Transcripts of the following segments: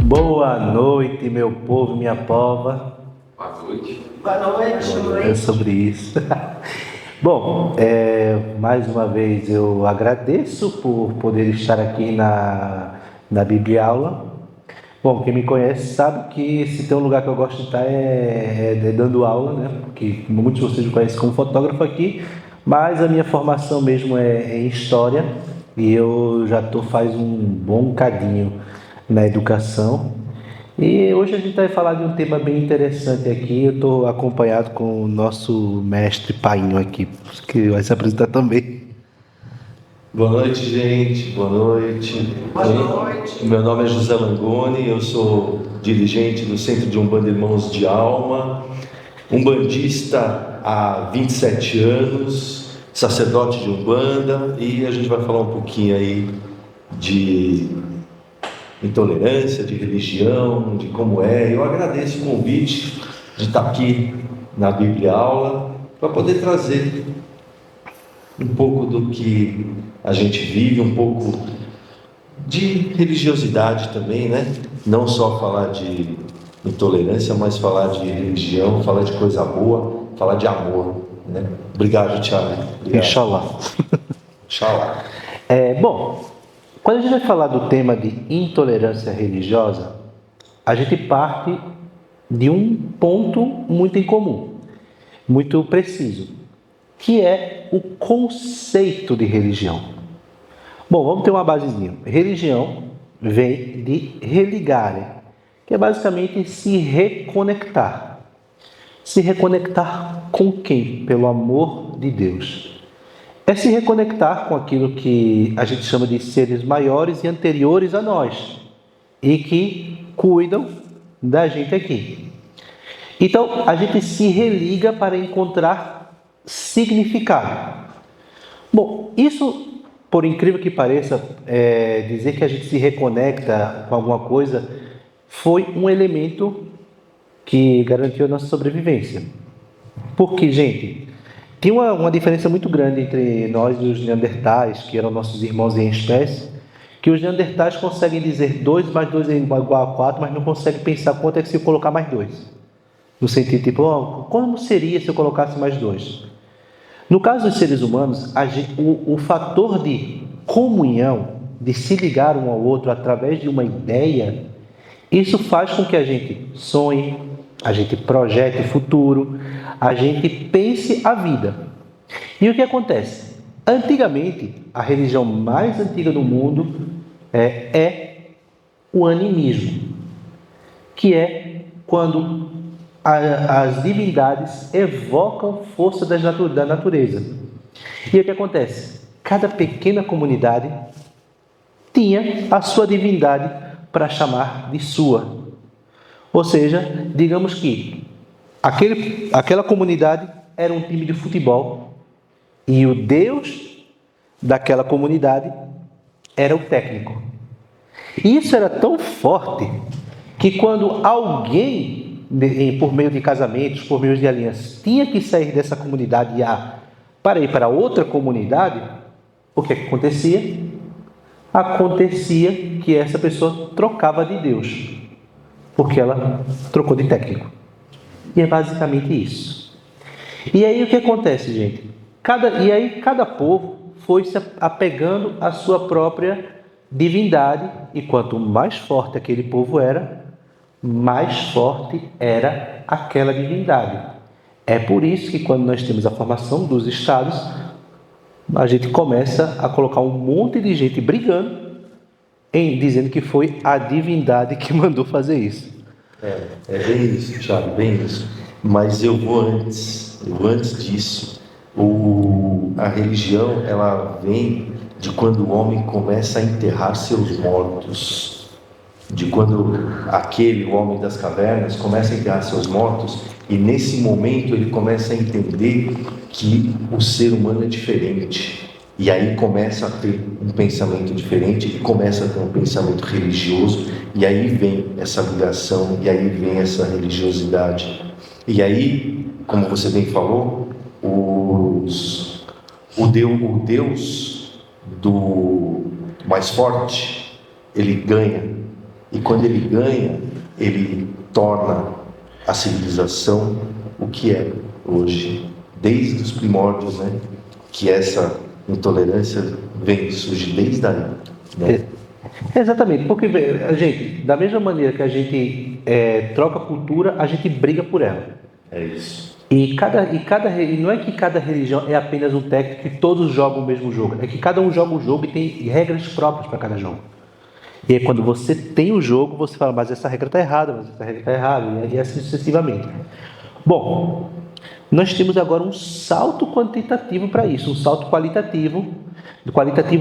Boa noite, meu povo, minha pova. Boa noite. Boa noite. É sobre isso. Bom, mais uma vez eu agradeço por poder estar aqui na Bíblia Aula. Bom, quem me conhece sabe que se tem um lugar que eu gosto de estar é dando aula, né? Porque muitos de vocês me conhecem como fotógrafo aqui, mas a minha formação mesmo é em História e eu já estou faz um bom bocadinho na educação. E hoje a gente vai falar de um tema bem interessante aqui. Eu estou acompanhado com o nosso mestre Painho aqui, que vai se apresentar também. Boa noite, gente. Boa noite. Boa noite. Meu nome é José Langoni, eu sou dirigente do Centro de Umbanda Irmãos de Alma, umbandista há 27 anos, sacerdote de Umbanda, e a gente vai falar um pouquinho aí de intolerância, de religião, de como é. Eu agradeço o convite de estar aqui na Bíblia Aula para poder trazer um pouco do que a gente vive, um pouco de religiosidade também, né? Não só falar de intolerância, mas falar de religião, falar de coisa boa, falar de amor, né? Obrigado, Thiago. Obrigado. Inshallah. Inshallah. Bom, quando a gente vai falar do tema de intolerância religiosa, a gente parte de um ponto muito em comum, muito preciso, que é o conceito de religião. Bom, vamos ter uma basezinha. Religião vem de religare, que é basicamente se reconectar. Se reconectar com quem? Pelo amor de Deus. É se reconectar com aquilo que a gente chama de seres maiores e anteriores a nós e que cuidam da gente aqui. Então, a gente se religa para encontrar significado. Bom, isso, por incrível que pareça, dizer que a gente se reconecta com alguma coisa foi um elemento que garantiu a nossa sobrevivência. Porque, gente, tinha uma diferença muito grande entre nós e os neandertais, que eram nossos irmãos em espécie, que os neandertais conseguem dizer 2 mais 2 é igual a 4, mas não conseguem pensar quanto é que se eu colocar mais 2. No sentido tipo, como seria se eu colocasse mais 2? No caso dos seres humanos, o fator de comunhão, de se ligar um ao outro através de uma ideia, isso faz com que a gente sonhe, a gente projete o futuro, a gente pense a vida. E o que acontece? Antigamente, a religião mais antiga do mundo é o animismo, que é quando as divindades evocam força da natureza. E o que acontece? Cada pequena comunidade tinha a sua divindade para chamar de sua. Ou seja, digamos que aquela comunidade era um time de futebol e o Deus daquela comunidade era o técnico. E isso era tão forte que quando alguém, por meio de casamentos, por meio de alianças, tinha que sair dessa comunidade para ir para outra comunidade, o que acontecia? Acontecia que essa pessoa trocava de Deus, porque ela trocou de técnico. E é basicamente isso. E aí o que acontece, gente? Cada povo foi se apegando à sua própria divindade, e quanto mais forte aquele povo era, mais forte era aquela divindade. É por isso que quando nós temos a formação dos estados, a gente começa a colocar um monte de gente brigando, dizendo que foi a divindade que mandou fazer isso. É bem isso, Thiago, bem isso. Mas eu vou antes disso. A religião, ela vem de quando o homem começa a enterrar seus mortos. De quando o homem das cavernas, começa a enterrar seus mortos, e nesse momento ele começa a entender que o ser humano é diferente. E aí começa a ter um pensamento diferente, e começa a ter um pensamento religioso, e aí vem essa ligação, e aí vem essa religiosidade. E aí, como você bem falou, o Deus do mais forte, ele ganha. E quando ele ganha, ele torna a civilização o que é hoje, desde os primórdios, né? Que essa intolerância vem surgir desde aí, né? Exatamente, porque, gente, da mesma maneira que a gente troca cultura, a gente briga por ela. É isso. E não é que cada religião é apenas um técnico que todos jogam o mesmo jogo, é que cada um joga um jogo e tem regras próprias para cada jogo. E aí quando você tem o jogo, você fala, mas essa regra está errada, mas essa regra está errada, e assim sucessivamente. Bom, nós temos agora um salto quantitativo para isso, um salto qualitativo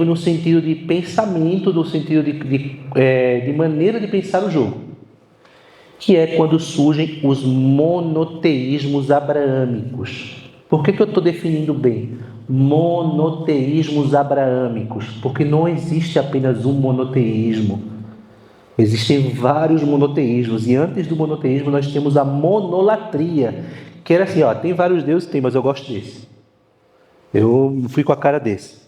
no sentido de pensamento, no sentido de maneira de pensar o jogo, que é quando surgem os monoteísmos abraâmicos. Por que eu estou definindo bem? Monoteísmos abraâmicos, porque não existe apenas um monoteísmo. Existem vários monoteísmos, e antes do monoteísmo nós temos a monolatria, que era assim, tem vários deuses, mas eu gosto desse. Eu fui com a cara desse.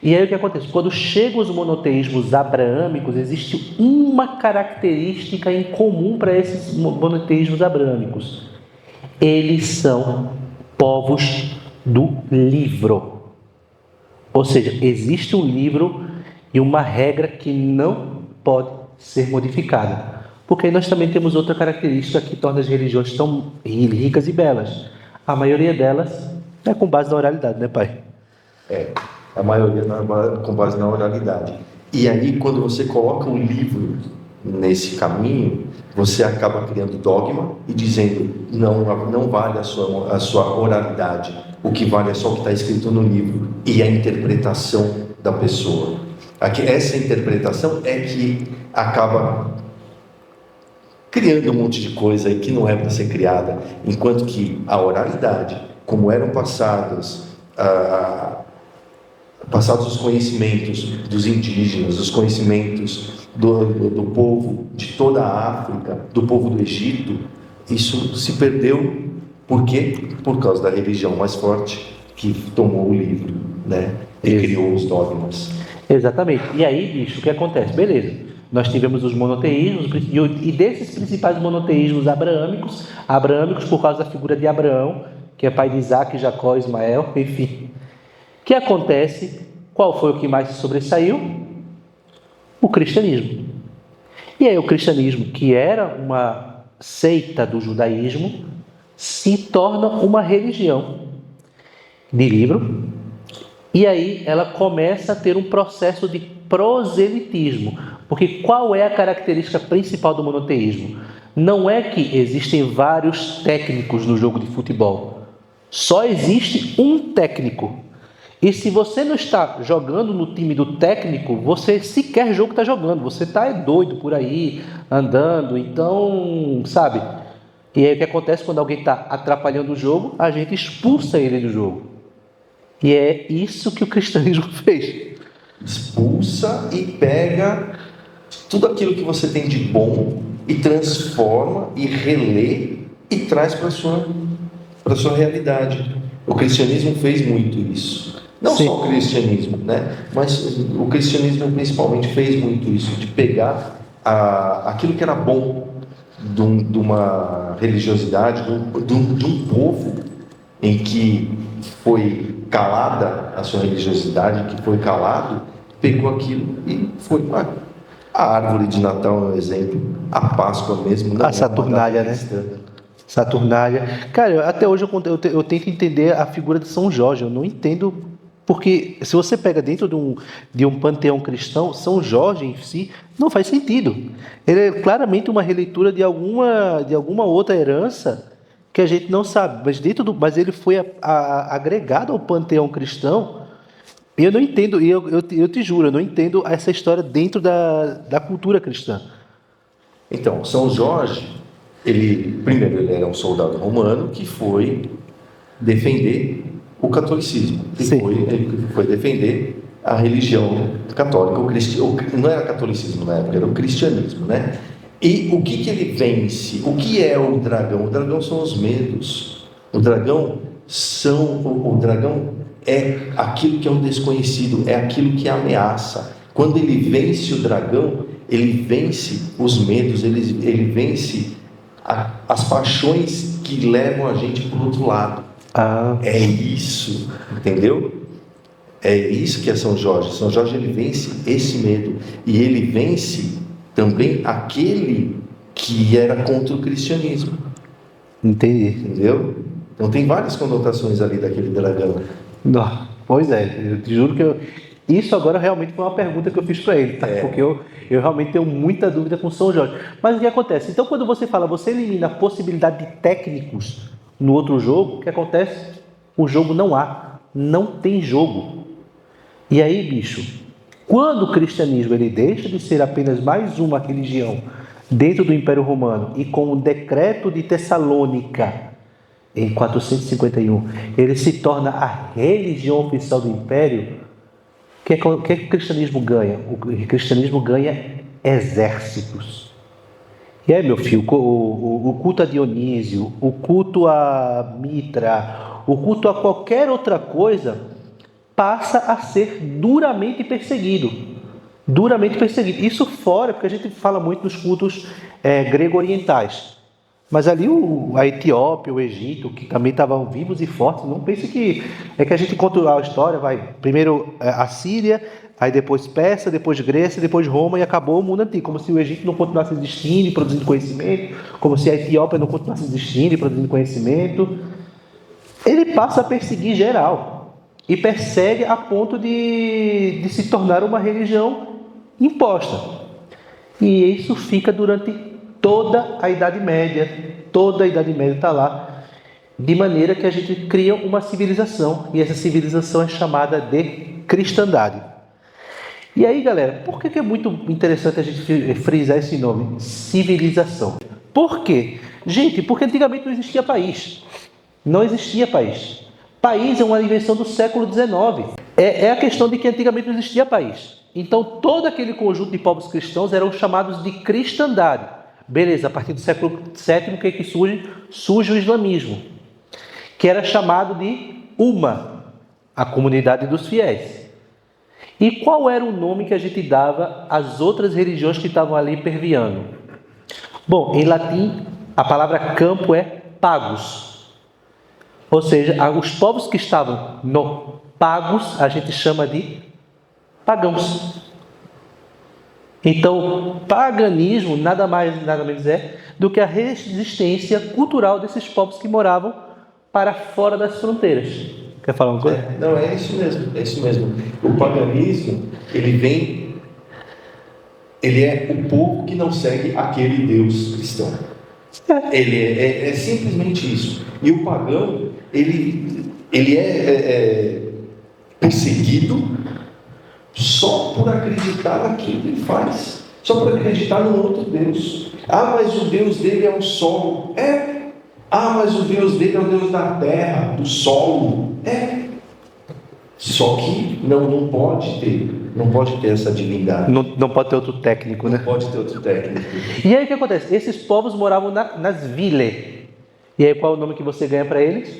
E aí o que acontece? Quando chegam os monoteísmos abraâmicos, existe uma característica em comum para esses monoteísmos abraâmicos. Eles são povos do livro. Ou seja, existe um livro e uma regra que não pode ser modificada. Porque aí nós também temos outra característica que torna as religiões tão ricas e belas. A maioria delas é com base na oralidade, né, pai? A maioria com base na oralidade. E aí, quando você coloca um livro nesse caminho, você acaba criando dogma e dizendo, não vale a sua oralidade. O que vale é só o que está escrito no livro e a interpretação da pessoa. Essa interpretação é que acaba criando um monte de coisa aí que não é para ser criada, enquanto que a oralidade, como eram passados os conhecimentos dos indígenas, os conhecimentos do povo de toda a África, do povo do Egito, isso se perdeu. Por quê? Por causa da religião mais forte que tomou o livro, né? E criou os dogmas. Exatamente. E aí, bicho, o que acontece? Beleza. Nós tivemos os monoteísmos, e desses principais monoteísmos abraâmicos por causa da figura de Abraão, que é pai de Isaac, Jacó, Ismael, enfim. O que acontece? Qual foi o que mais se sobressaiu? O cristianismo. E aí o cristianismo, que era uma seita do judaísmo, se torna uma religião de livro, e aí ela começa a ter um processo de proselitismo. Porque qual é a característica principal do monoteísmo? Não é que existem vários técnicos no jogo de futebol. Só existe um técnico. E se você não está jogando no time do técnico, você sequer jogo está jogando. Você está doido por aí, andando. Então, sabe? E aí o que acontece quando alguém está atrapalhando o jogo? A gente expulsa ele do jogo. E é isso que o cristianismo fez. Expulsa e pega tudo aquilo que você tem de bom e transforma e relê e traz para a sua realidade. O cristianismo fez muito isso. Não Sim. só o cristianismo, né? Mas o cristianismo principalmente fez muito isso, de pegar aquilo que era bom de uma religiosidade, de um povo em que foi calada a sua religiosidade, que foi calado, pegou aquilo e foi. A árvore de Natal é um exemplo, a Páscoa mesmo. A Saturnália, né? Saturnália. Cara, até hoje eu tento entender a figura de São Jorge. Eu não entendo, porque se você pega dentro de um panteão cristão, São Jorge em si não faz sentido. Ele é claramente uma releitura de alguma outra herança que a gente não sabe. Mas ele foi agregado ao panteão cristão. E eu não entendo, e eu te juro, eu não entendo essa história dentro da cultura cristã. Então, São Jorge, ele era um soldado romano que foi defender o catolicismo. Ele foi defender a religião católica, não era catolicismo na época, era o cristianismo, né? E o que ele vence? O que é o dragão? O dragão são os medos. O dragão é aquilo que é o desconhecido, é aquilo que ameaça. Quando ele vence o dragão, ele vence os medos, ele vence as paixões que levam a gente para o outro lado. É isso, entendeu? É isso que é São Jorge. São Jorge, ele vence esse medo, e ele vence também aquele que era contra o cristianismo. Entendi. Entendeu? Então tem várias conotações ali daquele dragão. Não, pois é, eu te juro que isso agora realmente foi uma pergunta que eu fiz para ele, tá? Porque eu realmente tenho muita dúvida com São Jorge. Mas o que acontece? Então, quando você fala, você elimina a possibilidade de técnicos no outro jogo, o que acontece? O jogo não tem jogo. E aí, bicho, quando o cristianismo ele deixa de ser apenas mais uma religião dentro do Império Romano, e com o decreto de Tessalônica, em 451, ele se torna a religião oficial do Império, o que o cristianismo ganha? O cristianismo ganha exércitos. E aí, meu filho, o culto a Dionísio, o culto a Mitra, o culto a qualquer outra coisa, passa a ser duramente perseguido. Duramente perseguido. Isso fora, porque a gente fala muito dos cultos grego-orientais. Mas ali a Etiópia, o Egito, que também estavam vivos e fortes, não pense que é que a gente conta a história, vai primeiro a Síria, aí depois Pérsia, depois Grécia, depois Roma, e acabou o mundo antigo, como se o Egito não continuasse existindo e produzindo conhecimento, como se a Etiópia não continuasse existindo e produzindo conhecimento. Ele passa a perseguir geral, e persegue a ponto de se tornar uma religião imposta. E isso fica durante toda a Idade Média está lá, de maneira que a gente cria uma civilização, e essa civilização é chamada de cristandade. E aí, galera, por que é muito interessante a gente frisar esse nome, civilização? Por quê? Gente, porque antigamente não existia país. Não existia país. País é uma invenção do século XIX. É a questão de que antigamente não existia país. Então, todo aquele conjunto de povos cristãos eram chamados de cristandade. Beleza, a partir do século VII, o que é que surge? Surge o islamismo, que era chamado de Umma, a comunidade dos fiéis. E qual era o nome que a gente dava às outras religiões que estavam ali perviando? Bom, em latim, a palavra campo é pagos. Ou seja, os povos que estavam no pagos, a gente chama de pagãos. Então, paganismo nada mais, nada menos é do que a resistência cultural desses povos que moravam para fora das fronteiras. Quer falar uma coisa? Não, é isso mesmo. O paganismo, ele é o povo que não segue aquele Deus cristão. Ele é simplesmente isso. E o pagão, ele é perseguido só por acreditar naquilo que ele faz, só por acreditar no outro Deus. Mas o Deus dele é o sol. Mas o Deus dele é o Deus da terra, do solo. Só que não pode ter essa divindade. Não pode ter outro técnico, né? Não pode ter outro técnico. E aí o que acontece? Esses povos moravam nas viles. E aí qual é o nome que você ganha para eles?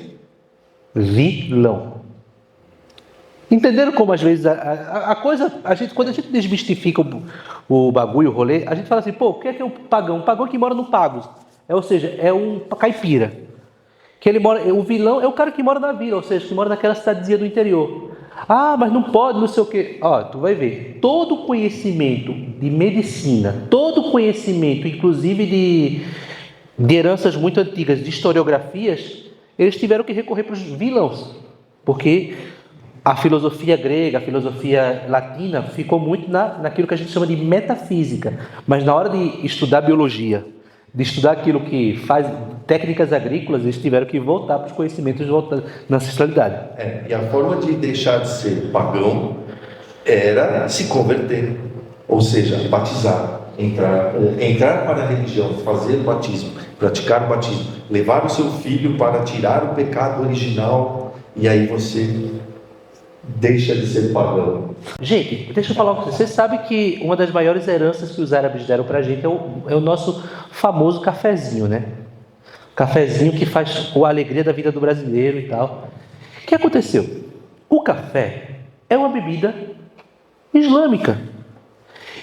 Vilão. Entenderam como às vezes a coisa, quando a gente desmistifica o bagulho, o rolê, a gente fala assim, o que é o pagão? O pagão que mora no Pagos, ou seja, é um caipira. Que ele mora, o vilão é o cara que mora na vila, ou seja, que mora naquela cidadezinha do interior. Mas não pode, não sei o quê. Tu vai ver, todo conhecimento de medicina, todo conhecimento, inclusive de heranças muito antigas, de historiografias, eles tiveram que recorrer para os vilões, porque a filosofia grega, a filosofia latina ficou muito naquilo que a gente chama de metafísica. Mas na hora de estudar biologia, de estudar aquilo que faz técnicas agrícolas, eles tiveram que voltar para os conhecimentos na ancestralidade. E a forma de deixar de ser pagão era se converter, ou seja, batizar, entrar para a religião, fazer o batismo, praticar o batismo, levar o seu filho para tirar o pecado original, e aí você deixa de ser pagão. Gente, deixa eu falar com você. Você sabe que uma das maiores heranças que os árabes deram para a gente é o nosso famoso cafezinho, né? Cafezinho que faz a alegria da vida do brasileiro e tal. O que aconteceu? O café é uma bebida islâmica.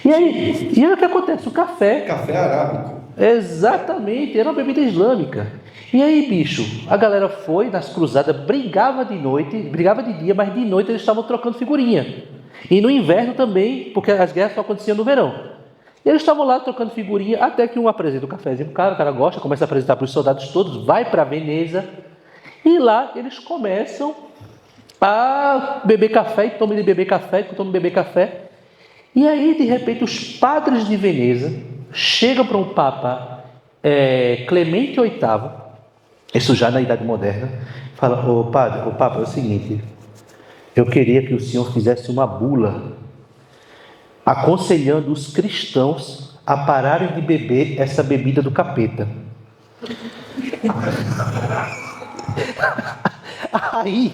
E aí o que acontece? O café, Café arábico. exatamente, era uma bebida islâmica. E aí, bicho, a galera foi nas cruzadas, brigava de noite, brigava de dia, mas de noite eles estavam trocando figurinha. E no inverno também, porque as guerras só aconteciam no verão. E eles estavam lá trocando figurinha, até que um apresenta o cafezinho pro cara, o cara gosta, começa a apresentar para os soldados todos, vai para Veneza, e lá eles começam a beber café, e tomam de beber café, e tomam de beber café. E aí, de repente, os padres de Veneza chegam para o Papa Clemente VIII, isso já na Idade Moderna, fala: ô Papa, é o seguinte, eu queria que o senhor fizesse uma bula aconselhando os cristãos a pararem de beber essa bebida do capeta. Aí, o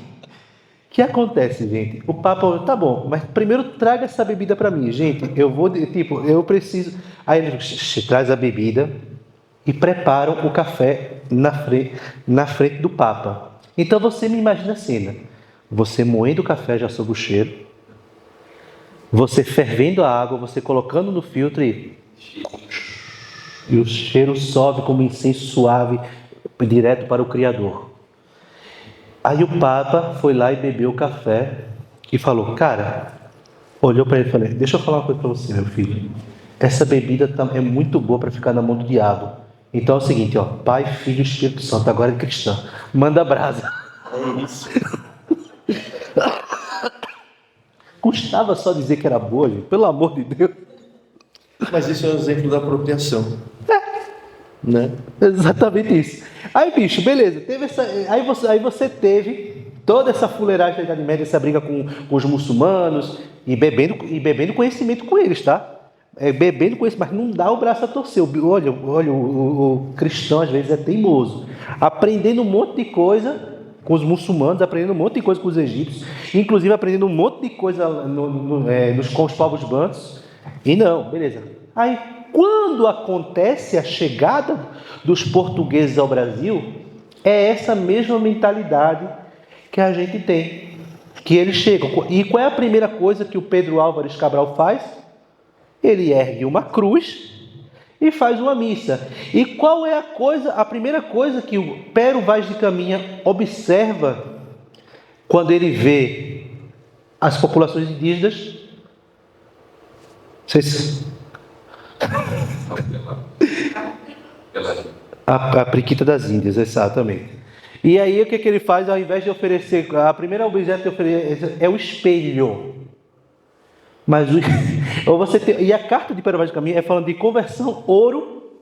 que acontece, gente? O Papa, tá bom, mas primeiro traga essa bebida para mim, gente. Eu preciso. Aí ele traz a bebida e preparam o café na frente do Papa. Então você me imagina a cena: você moendo o café já sob o cheiro, você fervendo a água, você colocando no filtro e o cheiro sobe como incenso suave direto para o Criador. Aí o Papa foi lá e bebeu o café e falou: cara, olhou para ele e falou: deixa eu falar uma coisa para você, meu filho. Essa bebida é muito boa para ficar na mão do diabo. Então é o seguinte, ó, Pai, Filho e Espírito Santo, agora é cristão. Manda brasa. É isso. Custava só dizer que era boa, gente, pelo amor de Deus. Mas isso é um exemplo da apropriação. Né? Exatamente isso. Aí, bicho, beleza. Aí você teve toda essa fuleiragem da Idade Média, essa briga com os muçulmanos e bebendo conhecimento com eles, tá? Bebendo conhecimento, mas não dá o braço a torcer. Olha, o cristão às vezes é teimoso, aprendendo um monte de coisa com os muçulmanos, aprendendo um monte de coisa com os egípcios, inclusive aprendendo um monte de coisa com os povos bantos. E não, beleza. Aí, quando acontece a chegada dos portugueses ao Brasil, é essa mesma mentalidade que a gente tem, que eles chegam. E qual é a primeira coisa que o Pedro Álvares Cabral faz? Ele ergue uma cruz e faz uma missa. E qual é a primeira coisa que o Pero Vaz de Caminha observa quando ele vê as populações indígenas? Vocês... A periquita das Índias, exatamente. E aí o que ele faz? Ao invés de oferecer, a primeira objeto que oferece é o espelho. Mas e a carta de Pero Vaz de Caminha é falando de conversão, ouro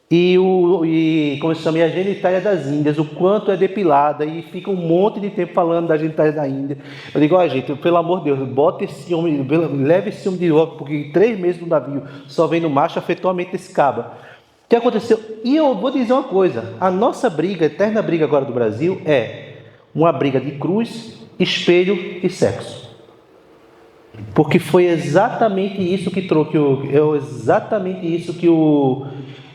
e como se chama, a genitália das Índias, o quanto é depilada, e fica um monte de tempo falando da genitália da Índia. Eu digo: ó, gente, pelo amor de Deus, bota esse homem, leve esse homem de volta, porque 3 meses no navio só vendo macho, afetou a mente desse caba. O que aconteceu? E eu vou dizer uma coisa: a nossa briga, a eterna briga agora do Brasil é uma briga de cruz, espelho e sexo. Porque foi exatamente isso que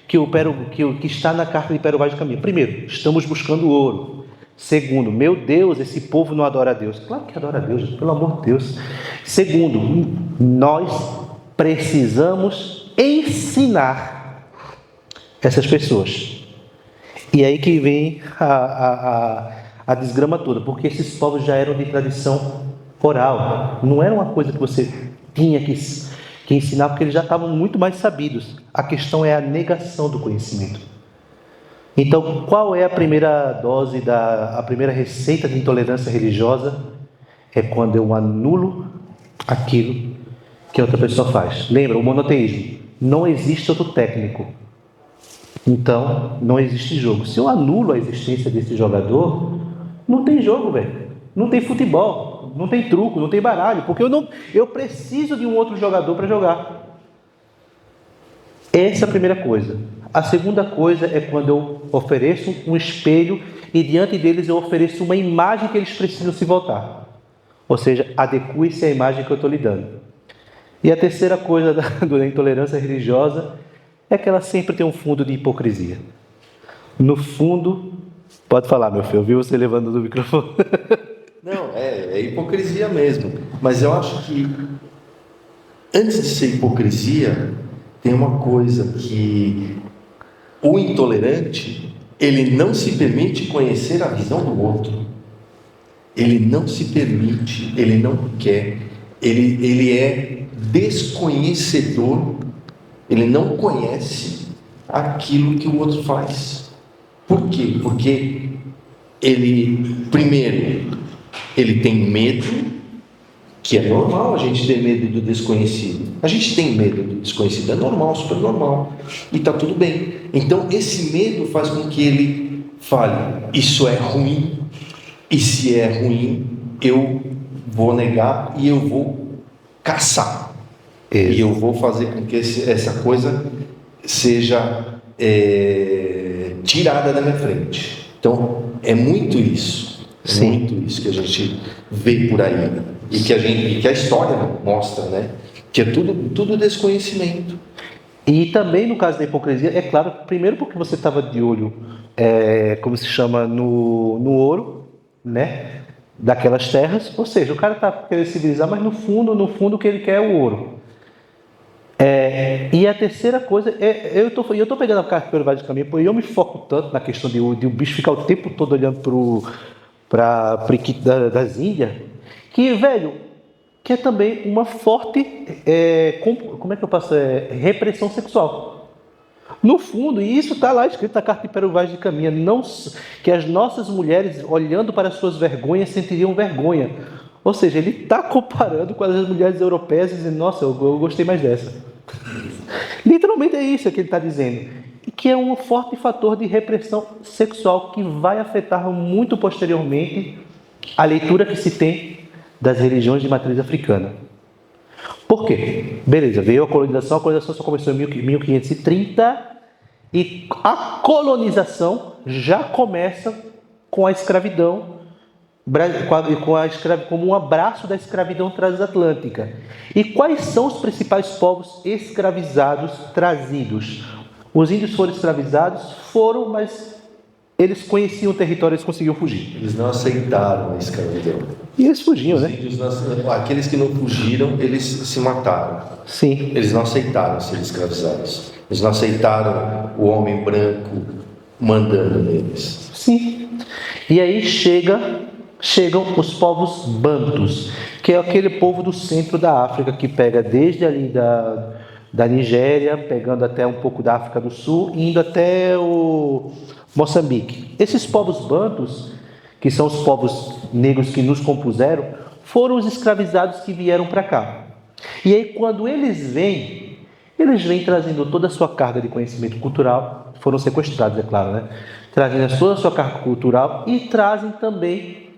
que está na carta de Pero Vaz de Caminha. Primeiro, estamos buscando ouro. Segundo, meu Deus, esse povo não adora a Deus. Claro que adora a Deus, pelo amor de Deus. Segundo, nós precisamos ensinar essas pessoas. E aí que vem a desgrama toda, porque esses povos já eram de tradição oral, não era uma coisa que você tinha que ensinar, porque eles já estavam muito mais sabidos. A questão é a negação do conhecimento. Então, qual é a primeira dose, a primeira receita de intolerância religiosa? É quando eu anulo aquilo que a outra pessoa faz. Lembra, o monoteísmo. Não existe outro técnico. Então, não existe jogo. Se eu anulo a existência desse jogador, não tem jogo, velho. Não tem futebol, não tem truco, não tem baralho, porque eu preciso de um outro jogador para jogar. Essa é a primeira coisa. A segunda coisa é quando eu ofereço um espelho e diante deles eu ofereço uma imagem que eles precisam se voltar. Ou seja, adeque-se à imagem que eu estou lhe dando. E a terceira coisa da intolerância religiosa é que ela sempre tem um fundo de hipocrisia. No fundo, pode falar, meu filho, eu vi você levando do microfone. Não, é hipocrisia mesmo. Mas eu acho que antes de ser hipocrisia, tem uma coisa que o intolerante, ele não se permite conhecer a visão do outro. Ele não se permite, ele não quer, ele é desconhecedor, ele não conhece aquilo que o outro faz. Por quê? Porque ele, primeiro, ele tem medo, que é normal a gente ter medo do desconhecido. A gente tem medo do desconhecido, é normal, super normal, e está tudo bem. Então esse medo faz com que ele fale, isso é ruim, e se é ruim, eu vou negar e eu vou caçar. E eu vou fazer com que essa coisa seja tirada da minha frente. Então, é muito isso. É muito isso que a gente vê por aí. E que a história mostra, né? Que é tudo desconhecimento. E também no caso da hipocrisia, é claro, primeiro porque você estava de olho, como se chama, no ouro, né, daquelas terras, ou seja, o cara está querendo civilizar, mas no fundo o que ele quer é o ouro. E a terceira coisa, eu estou pegando a carta pelo Vale do Caminho, porque eu me foco tanto na questão de o bicho ficar o tempo todo olhando para a periquita das Índias, que, velho, que é também uma forte, como é que eu passo, repressão sexual. No fundo, e isso está lá escrito na carta de Peruvaz de Caminha, que as nossas mulheres, olhando para as suas vergonhas, sentiriam vergonha. Ou seja, ele está comparando com as mulheres europeias e dizendo, nossa, eu gostei mais dessa. Literalmente é isso que ele está dizendo. E que é um forte fator de repressão sexual que vai afetar muito posteriormente a leitura que se tem das religiões de matriz africana. Por quê? Beleza, veio a colonização só começou em 1530 e a colonização já começa com a escravidão, como um abraço da escravidão transatlântica. E quais são os principais povos escravizados trazidos? Os índios foram escravizados? Foram, mas eles conheciam o território, eles conseguiam fugir. Eles não aceitaram a escravidão. E eles fugiam, né? Aqueles que não fugiram, eles se mataram. Sim. Eles não aceitaram ser escravizados. Eles não aceitaram o homem branco mandando neles. Sim. E aí chegam os povos bantus, que é aquele povo do centro da África, que pega desde ali da Nigéria, pegando até um pouco da África do Sul, indo até o Moçambique. Esses povos bantus, que são os povos negros que nos compuseram, foram os escravizados que vieram para cá. E aí, quando eles vêm trazendo toda a sua carga de conhecimento cultural, foram sequestrados, é claro, né? Trazendo toda a sua carga cultural e trazem também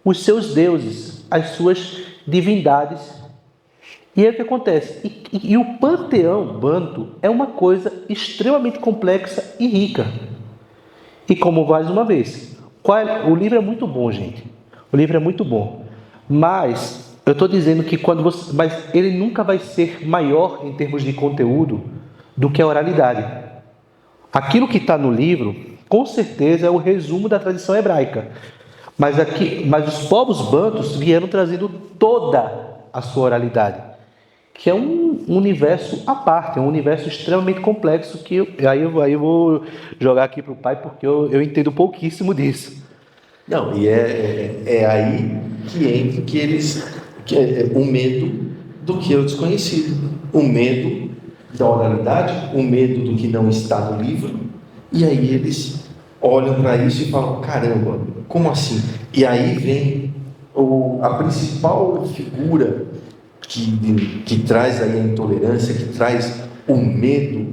os seus deuses, as suas divindades. E aí o que acontece? E o panteão banto é uma coisa extremamente complexa e rica. E como mais uma vez, o livro é muito bom, gente. O livro é muito bom. Mas eu estou dizendo que mas ele nunca vai ser maior em termos de conteúdo do que a oralidade. Aquilo que está no livro, com certeza, é o resumo da tradição hebraica. Mas os povos bantus vieram trazendo toda a sua oralidade, que é um universo à parte, é um universo extremamente complexo que aí eu vou jogar aqui para o pai, porque eu entendo pouquíssimo disso. Não, e é aí que entra o medo do que é o desconhecido, o medo da oralidade, o medo do que não está no livro, e aí eles olham para isso e falam, caramba, como assim? E aí vem a principal figura que traz aí a intolerância, que traz o medo,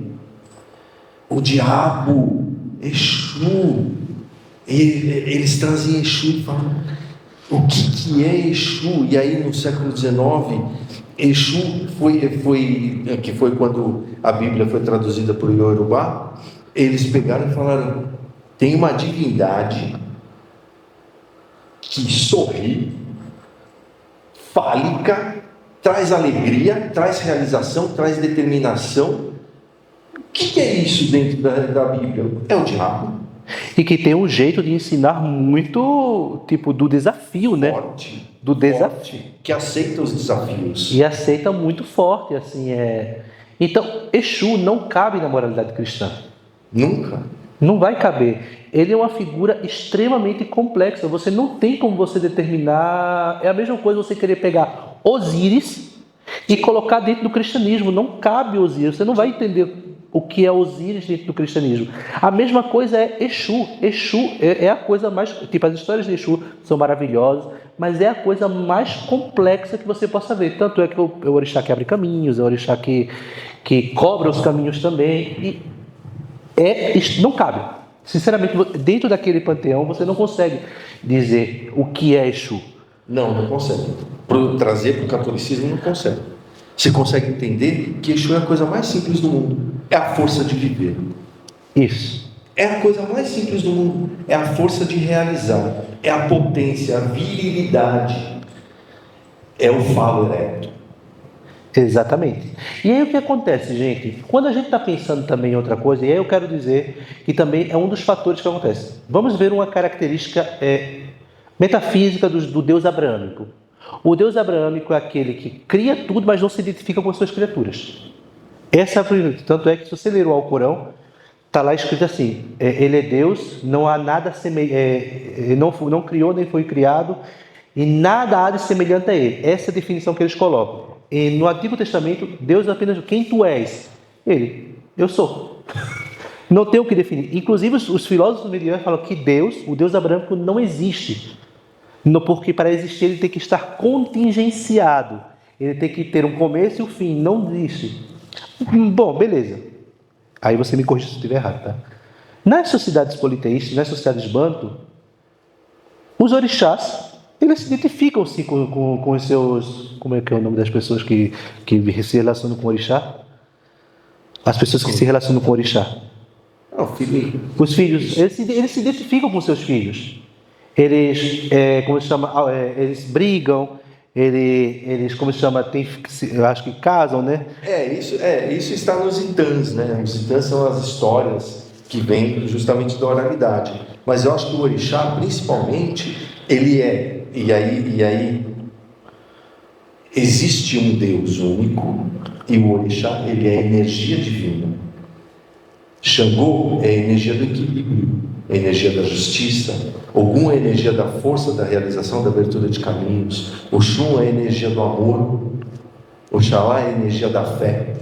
o diabo, Exu. Eles trazem Exu e falam, o que é Exu? E aí no século XIX, Exu que foi quando a Bíblia foi traduzida por Yorubá, eles pegaram e falaram, tem uma divindade que sorri, fálica, traz alegria, traz realização, traz determinação. O que é isso dentro da Bíblia? É o diabo. E que tem um jeito de ensinar muito, tipo, do desafio, né? Forte. Do desafio. Forte, que aceita os desafios. E aceita muito forte, assim, Então, Exu não cabe na moralidade cristã. Nunca. Não vai caber. Ele é uma figura extremamente complexa. Você não tem como você determinar... É a mesma coisa você querer pegar Osíris e colocar dentro do cristianismo. Não cabe Osíris. Você não vai entender o que é Osíris dentro do cristianismo. A mesma coisa é Exu. Exu é a coisa mais... Tipo, as histórias de Exu são maravilhosas, mas é a coisa mais complexa que você possa ver. Tanto é que o orixá que abre caminhos, é o orixá que cobra os caminhos também. Não cabe. Sinceramente, dentro daquele panteão, você não consegue dizer o que é Exu. Não consegue. Trazer para o catolicismo não consegue. Você consegue entender que Exu é a coisa mais simples do mundo. É a força de viver. Isso. É a coisa mais simples do mundo. É a força de realizar. É a potência, a virilidade. É o falo ereto. Exatamente. E aí o que acontece, gente? Quando a gente está pensando também em outra coisa, e aí eu quero dizer que também é um dos fatores que acontece. Vamos ver uma característica metafísica do Deus abraâmico. O Deus abraâmico é aquele que cria tudo, mas não se identifica com as suas criaturas. Essa é a primeira. Tanto é que se você ler o Alcorão, está lá escrito assim: ele é Deus, não há nada semelhante, não criou nem foi criado, e nada há de semelhante a ele. Essa é a definição que eles colocam. E no Antigo Testamento, Deus apenas: quem tu és? Ele: eu sou. Não tem o que definir. Inclusive, os filósofos medievais falam que Deus, o Deus abraâmico, não existe. Porque para existir ele tem que estar contingenciado. Ele tem que ter um começo e um fim. Não existe. Bom, beleza. Aí você me corrige se eu estiver errado, tá? Nas sociedades politeístas, nas sociedades banto, os orixás, eles se identificam-se com os seus... Como é que é o nome das pessoas que se relacionam com o orixá? As pessoas que se relacionam com o orixá. Filho. Os filhos, eles se identificam com seus filhos. Eles, como se chama, eles brigam, eles, como se chama, eu acho que casam, né? Isso está nos itãs, né? Os itãs são as histórias que vêm justamente da oralidade. Mas eu acho que o orixá, principalmente, ele e aí existe um Deus único, e o orixá, ele é energia divina. Xangô é a energia do equilíbrio, é a energia da justiça. Ogum é a energia da força, da realização, da abertura de caminhos. Oxum é a energia do amor. Oxalá é a energia da fé.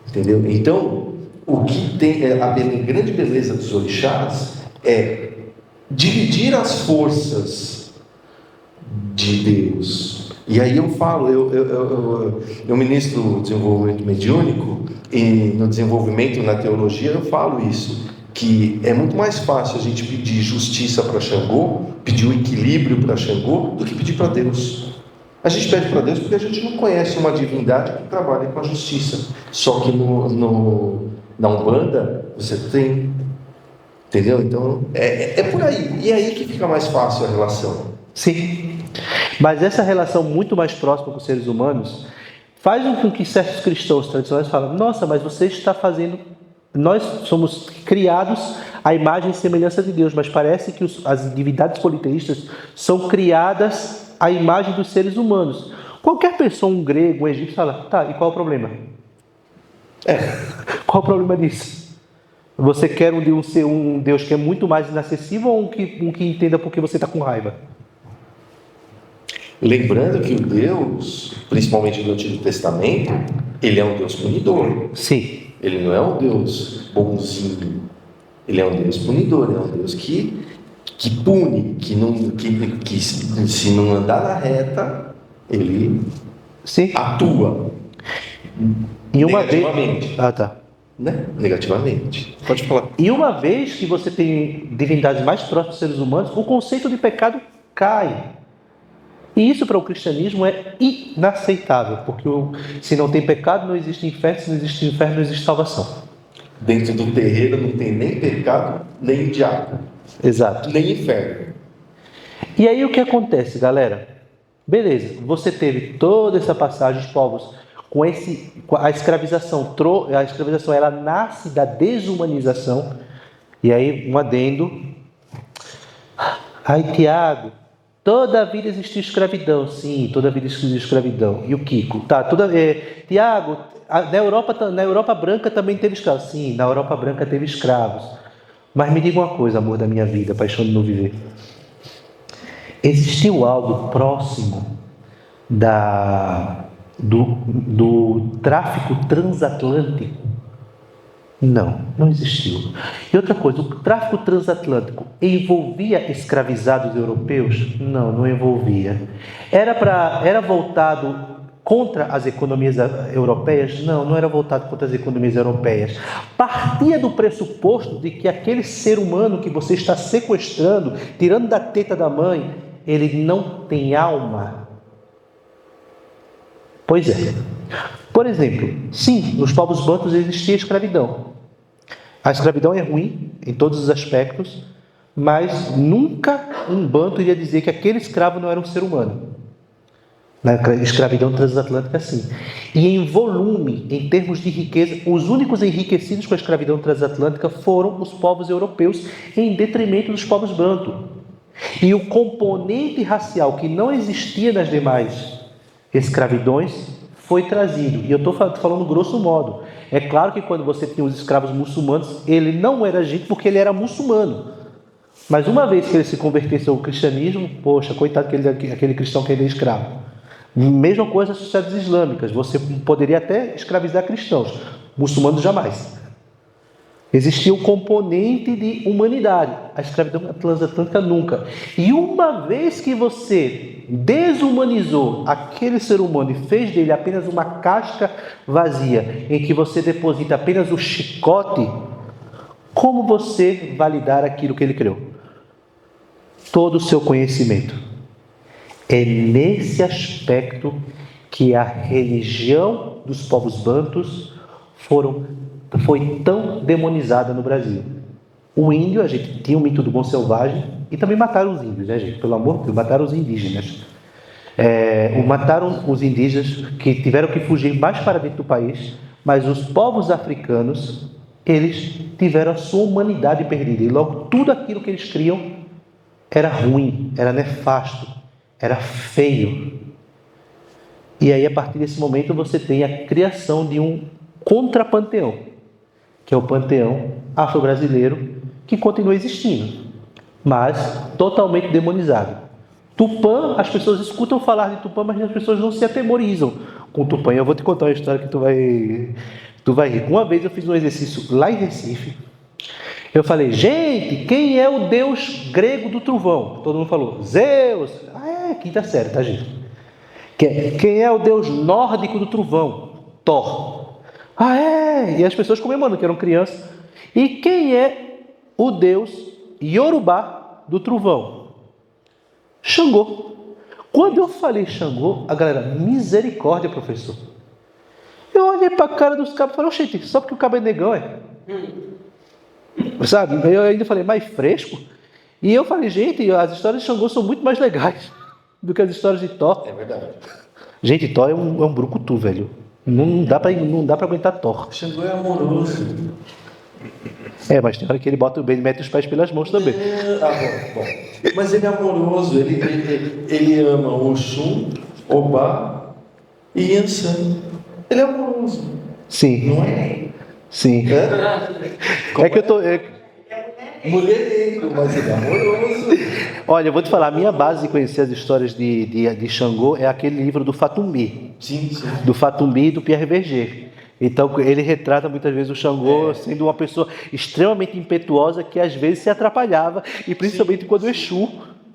Entendeu? Então, o que tem a grande beleza dos orixás é dividir as forças de Deus. E aí eu falo, eu ministro o desenvolvimento mediúnico, e no desenvolvimento na teologia eu falo isso, que é muito mais fácil a gente pedir justiça para Xangô, pedir o equilíbrio para Xangô, do que pedir para Deus. A gente pede para Deus porque a gente não conhece uma divindade que trabalha com a justiça. Só que na Umbanda você tem, entendeu? Então é por aí. E é aí que fica mais fácil a relação. Sim. Mas essa relação muito mais próxima com os seres humanos faz com que certos cristãos tradicionais falem: nossa, mas você está fazendo... Nós somos criados à imagem e semelhança de Deus, mas parece que as divindades politeístas são criadas à imagem dos seres humanos. Qualquer pessoa, um grego, um egípcio, fala: tá, e qual é o problema? Qual é o problema disso? Você quer um Deus que é muito mais inacessível ou um que entenda porque você está com raiva? Lembrando que o Deus, principalmente no Antigo Testamento, ele é um Deus punidor. Sim. Ele não é um Deus bonzinho. Ele é um Deus punidor. É um Deus que pune, que se não andar na reta, ele Sim. atua. E uma negativamente. Vez... Ah, tá. Né? Negativamente. Pode falar. E uma vez que você tem divindades mais próximas dos seres humanos, o conceito de pecado cai. E isso para o cristianismo é inaceitável, porque se não tem pecado, não existe inferno, se não existe inferno, não existe salvação. Dentro do terreiro não tem nem pecado, nem diabo. Exato. Nem inferno. E aí o que acontece, galera? Beleza, você teve toda essa passagem de povos com a escravização. A escravização, ela nasce da desumanização. E aí, um adendo. Ai, Tiago, toda a vida existiu escravidão. Sim, toda a vida existiu escravidão. E o Kiko? Tá, Tiago, na Europa branca também teve escravos. Sim, na Europa branca teve escravos. Mas me diga uma coisa, amor da minha vida, paixão do meu viver. Existiu algo próximo do tráfico transatlântico? Não existiu. E outra coisa, o tráfico transatlântico envolvia escravizados europeus? Não envolvia. Era voltado contra as economias europeias? Não era voltado contra as economias europeias. Partia do pressuposto de que aquele ser humano que você está sequestrando, tirando da teta da mãe, ele não tem alma. Pois é. Por exemplo, sim, nos povos bantus existia escravidão. A escravidão é ruim em todos os aspectos, mas nunca um banto iria dizer que aquele escravo não era um ser humano. Na escravidão transatlântica, sim. E em volume, em termos de riqueza, os únicos enriquecidos com a escravidão transatlântica foram os povos europeus, em detrimento dos povos bantu. E o componente racial que não existia nas demais escravidões foi trazido. E eu estou falando grosso modo. É claro que quando você tinha os escravos muçulmanos, ele não era gente porque ele era muçulmano. Mas uma vez que ele se convertesse ao cristianismo, poxa, coitado aquele cristão que ainda é escravo. Mesma coisa nas sociedades islâmicas. Você poderia até escravizar cristãos, muçulmanos jamais. Existia um componente de humanidade. A escravidão transatlântica nunca. E uma vez que você desumanizou aquele ser humano e fez dele apenas uma casca vazia, em que você deposita apenas o chicote, como você validar aquilo que ele criou? Todo o seu conhecimento. É nesse aspecto que a religião dos povos bantus foi tão demonizada no Brasil. O índio, a gente tinha o mito do bom selvagem e também mataram os índios, né, gente? Pelo amor de Deus, mataram os indígenas. Mataram os indígenas que tiveram que fugir mais para dentro do país, mas os povos africanos, eles tiveram a sua humanidade perdida. E logo tudo aquilo que eles criam era ruim, era nefasto, era feio. E aí, a partir desse momento, você tem a criação de um contrapanteão, que é o panteão afro-brasileiro, que continua existindo, mas totalmente demonizado. Tupã, as pessoas escutam falar de Tupã, mas as pessoas não se atemorizam com Tupã. Eu vou te contar uma história que tu vai rir. Uma vez eu fiz um exercício lá em Recife. Eu falei, gente, quem é o deus grego do trovão? Todo mundo falou, Zeus. Quinta série, tá, gente? Quem é o deus nórdico do trovão? Thor. E as pessoas comemorando, que eram crianças. E quem é o deus Yorubá do trovão? Xangô. Quando eu falei Xangô, a galera, misericórdia, professor. Eu olhei para a cara dos cabos e falei, gente, só porque o cabo é negão, Sabe? Eu ainda falei, mais fresco. E eu falei, gente, as histórias de Xangô são muito mais legais do que as histórias de Thor. É verdade. Gente, Thor é um brucutu, velho. Não dá para aguentar Thor. Xangô é amoroso. Mas tem hora que ele mete os pés pelas mãos também. Bom. Mas ele é amoroso. Ele ama o Oxum, Obá e Yansan. Ele é amoroso. Sim. Não é? Sim. É que eu tô... Mulherengo, mas ele é amoroso. Olha, eu vou te falar, a minha base de conhecer as histórias de Xangô é aquele livro do Fatumbi. Sim. Do Fatumbi e do Pierre Berger. Então, ele retrata muitas vezes o Xangô sendo uma pessoa extremamente impetuosa que às vezes se atrapalhava, e principalmente quando o Exu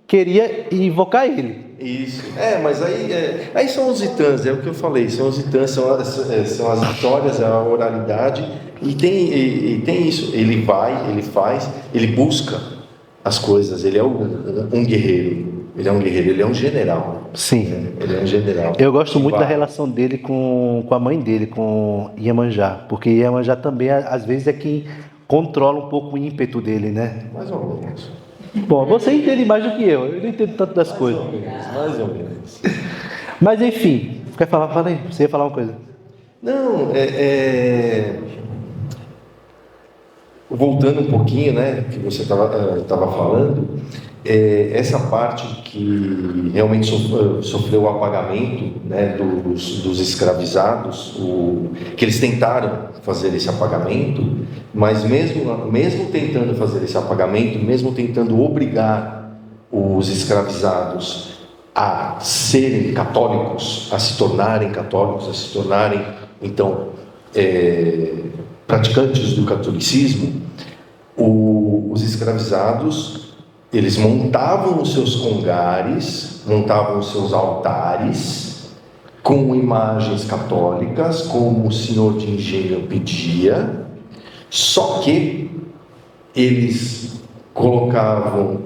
queria invocar ele. Isso. Mas aí são os itãs, é o que eu falei, são os itãs, são as histórias, a oralidade, e tem isso. Ele vai, ele faz, ele busca as coisas, ele é um guerreiro. Ele é um guerreiro, ele é um general. Sim. Ele é um general. Eu gosto muito da relação dele com a mãe dele, com Iemanjá, porque Iemanjá também, às vezes, é quem controla um pouco o ímpeto dele, né? Mais ou menos. Bom, você entende mais do que eu não entendo tanto das coisas. Mais ou menos. Mas, enfim, quer falar? Fala aí, você ia falar uma coisa. Não, voltando um pouquinho, né, que você estava falando, essa parte que realmente sofreu o apagamento, né, dos escravizados, que eles tentaram fazer esse apagamento, mas mesmo tentando fazer esse apagamento, mesmo tentando obrigar os escravizados a serem católicos, a se tornarem católicos, a se tornarem, então, praticantes do catolicismo, os escravizados, eles montavam os seus congares, montavam os seus altares com imagens católicas, como o senhor de engenho pedia, só que eles colocavam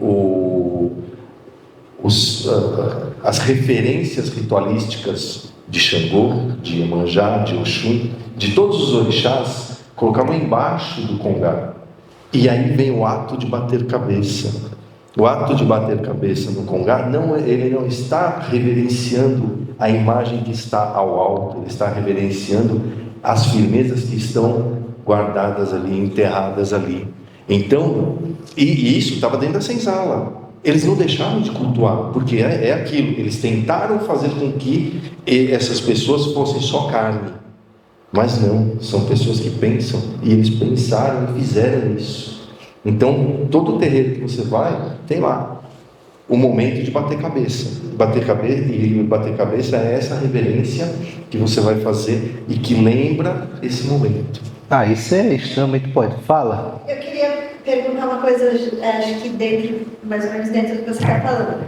as referências ritualísticas de Xangô, de Iemanjá, de Oxum, de todos os orixás, colocavam embaixo do congá. E aí vem o ato de bater cabeça. O ato de bater cabeça no congá, ele não está reverenciando a imagem que está ao alto, ele está reverenciando as firmezas que estão guardadas ali, enterradas ali. Então, e isso estava dentro da senzala. Eles não deixaram de cultuar, porque é aquilo, eles tentaram fazer com que essas pessoas fossem só carne, mas não, são pessoas que pensam, e eles pensaram e fizeram isso. Então, todo o terreiro que você vai, tem lá o momento de bater cabeça. Bater cabeça é essa reverência que você vai fazer e que lembra esse momento. Isso é extremamente poético. Fala. Eu queria perguntar uma coisa, acho que mais ou menos dentro do que você está falando.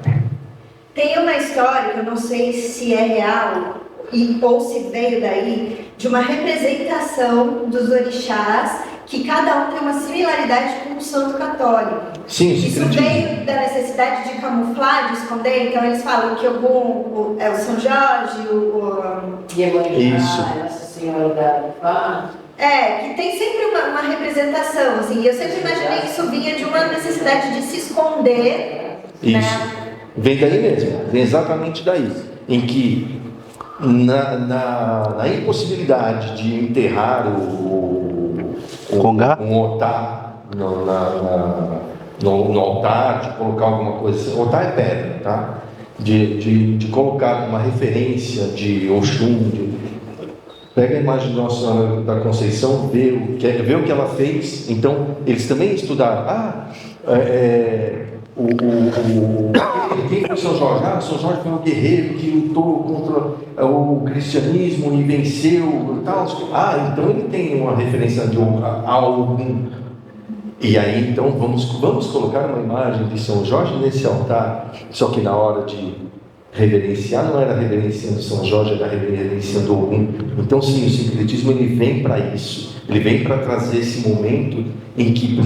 Tem uma história, que eu não sei se é real ou se veio daí, de uma representação dos orixás, que cada um tem uma similaridade com o santo católico. Sim, isso veio da necessidade de camuflar, de esconder. Então eles falam que Ogum é o São Jorge, Iemanjá, Nossa Senhora da Paz. Que tem sempre uma representação, assim. Eu sempre imaginei que isso vinha de uma necessidade de se esconder. Isso, né? Vem daí mesmo, vem exatamente daí, em que na impossibilidade de enterrar um altar no altar, de colocar alguma coisa assim. Altar é pedra, tá? De colocar uma referência de Oxum, pega a imagem de Nossa Senhora da Conceição, vê o que ela fez. Então eles também estudaram. Quem foi São Jorge? São Jorge foi um guerreiro que lutou contra o cristianismo e venceu e tal. Então ele tem uma referência de algum. E aí então vamos colocar uma imagem de São Jorge nesse altar. Só que na hora de reverenciar, não era reverenciando São Jorge, era reverenciando algum. Então sim, o sincretismo ele vem para isso. Ele vem para trazer esse momento em que o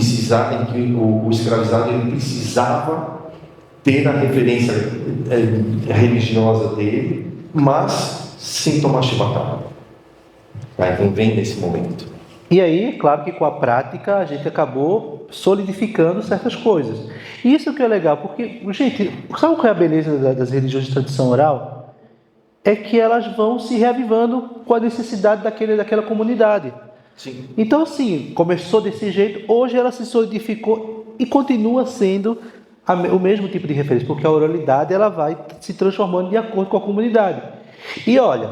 escravizado ele precisava ter a referência religiosa dele, mas sem tomar chibatada. Então vem nesse momento. E aí, claro que com a prática a gente acabou solidificando certas coisas. Isso que é legal, porque, gente, sabe qual é a beleza das religiões de tradição oral? É que elas vão se reavivando com a necessidade daquela comunidade. Sim. Então, assim, começou desse jeito, hoje ela se solidificou e continua sendo o mesmo tipo de referência, porque a oralidade ela vai se transformando de acordo com a comunidade. E olha,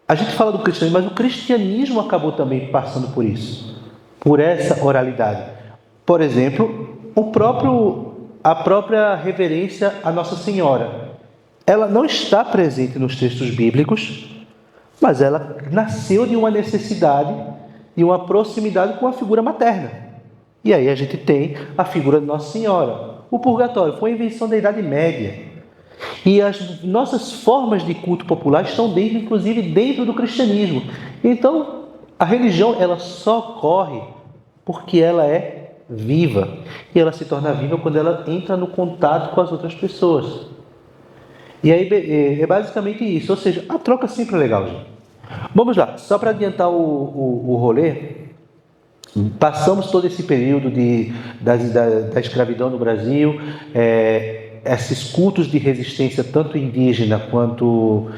a gente fala do cristianismo, mas o cristianismo acabou também passando por isso, por essa oralidade. Por exemplo, a própria reverência à Nossa Senhora, ela não está presente nos textos bíblicos, mas ela nasceu de uma necessidade, de uma proximidade com a figura materna. E aí a gente tem a figura de Nossa Senhora. O purgatório foi uma invenção da Idade Média. E as nossas formas de culto popular estão inclusive dentro do cristianismo. Então, a religião ela só ocorre porque ela é viva. E ela se torna viva quando ela entra no contato com as outras pessoas. E aí é basicamente isso, ou seja, a troca sempre é legal, gente. Vamos lá, só para adiantar o rolê, passamos todo esse período da escravidão no Brasil, esses cultos de resistência, tanto indígena quanto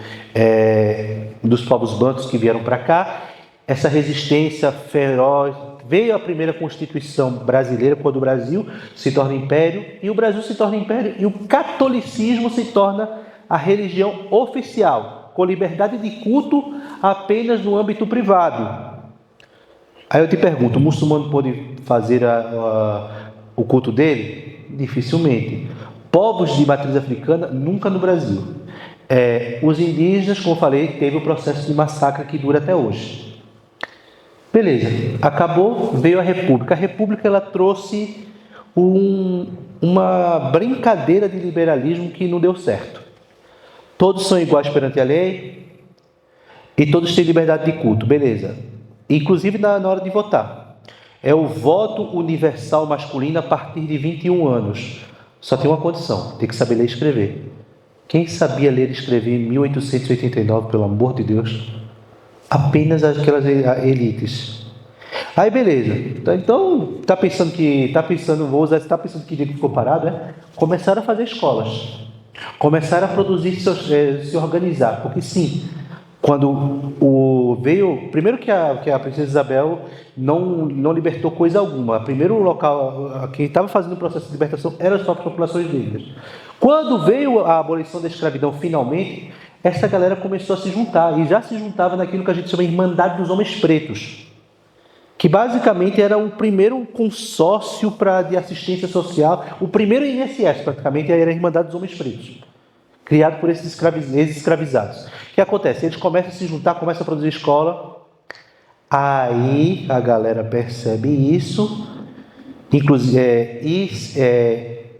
dos povos bantus que vieram para cá, essa resistência feroz. Veio a primeira Constituição brasileira, quando o Brasil se torna império, e o Brasil se torna império, e o catolicismo se torna a religião oficial, com liberdade de culto apenas no âmbito privado. Aí eu te pergunto, o muçulmano pode fazer o culto dele? Dificilmente. Povos de matriz africana, nunca no Brasil. Os indígenas, como eu falei, teve o processo de massacre que dura até hoje. Beleza, acabou, veio a República. A República ela trouxe uma brincadeira de liberalismo que não deu certo. Todos são iguais perante a lei e todos têm liberdade de culto, beleza. Inclusive na hora de votar. É o voto universal masculino a partir de 21 anos. Só tem uma condição, tem que saber ler e escrever. Quem sabia ler e escrever em 1889, pelo amor de Deus? Apenas aquelas elites. Aí beleza. Então, tá pensando que ficou parado, né? Começaram a fazer escolas. Começaram a produzir, se organizar. Porque sim, quando veio... Primeiro que a princesa Isabel não libertou coisa alguma. Primeiro local, quem estava fazendo o processo de libertação eram as próprias populações negras. Quando veio a abolição da escravidão finalmente, essa galera começou a se juntar. E já se juntava naquilo que a gente chama de Irmandade dos Homens Pretos. Que basicamente era o primeiro consórcio de assistência social, o primeiro INSS praticamente era a Irmandade dos Homens Pretos, criado por esses escravizados. O que acontece? Eles começam a se juntar, começam a produzir escola, aí a galera percebe isso, inclusive,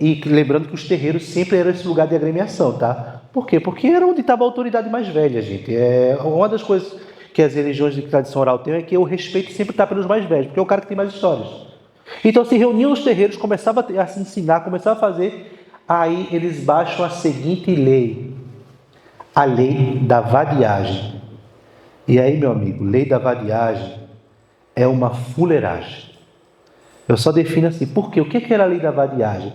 e lembrando que os terreiros sempre eram esse lugar de agremiação, tá? Por quê? Porque era onde estava a autoridade mais velha, gente. Uma das coisas que as religiões de tradição oral têm é que o respeito sempre está pelos mais velhos, porque é o cara que tem mais histórias. Então se reuniam os terreiros, começava a se ensinar, começava a fazer, aí eles baixam a seguinte lei, a lei da vadiagem. E aí, meu amigo, lei da vadiagem é uma fuleiragem. Eu só defino assim, por quê? O que era a lei da vadiagem?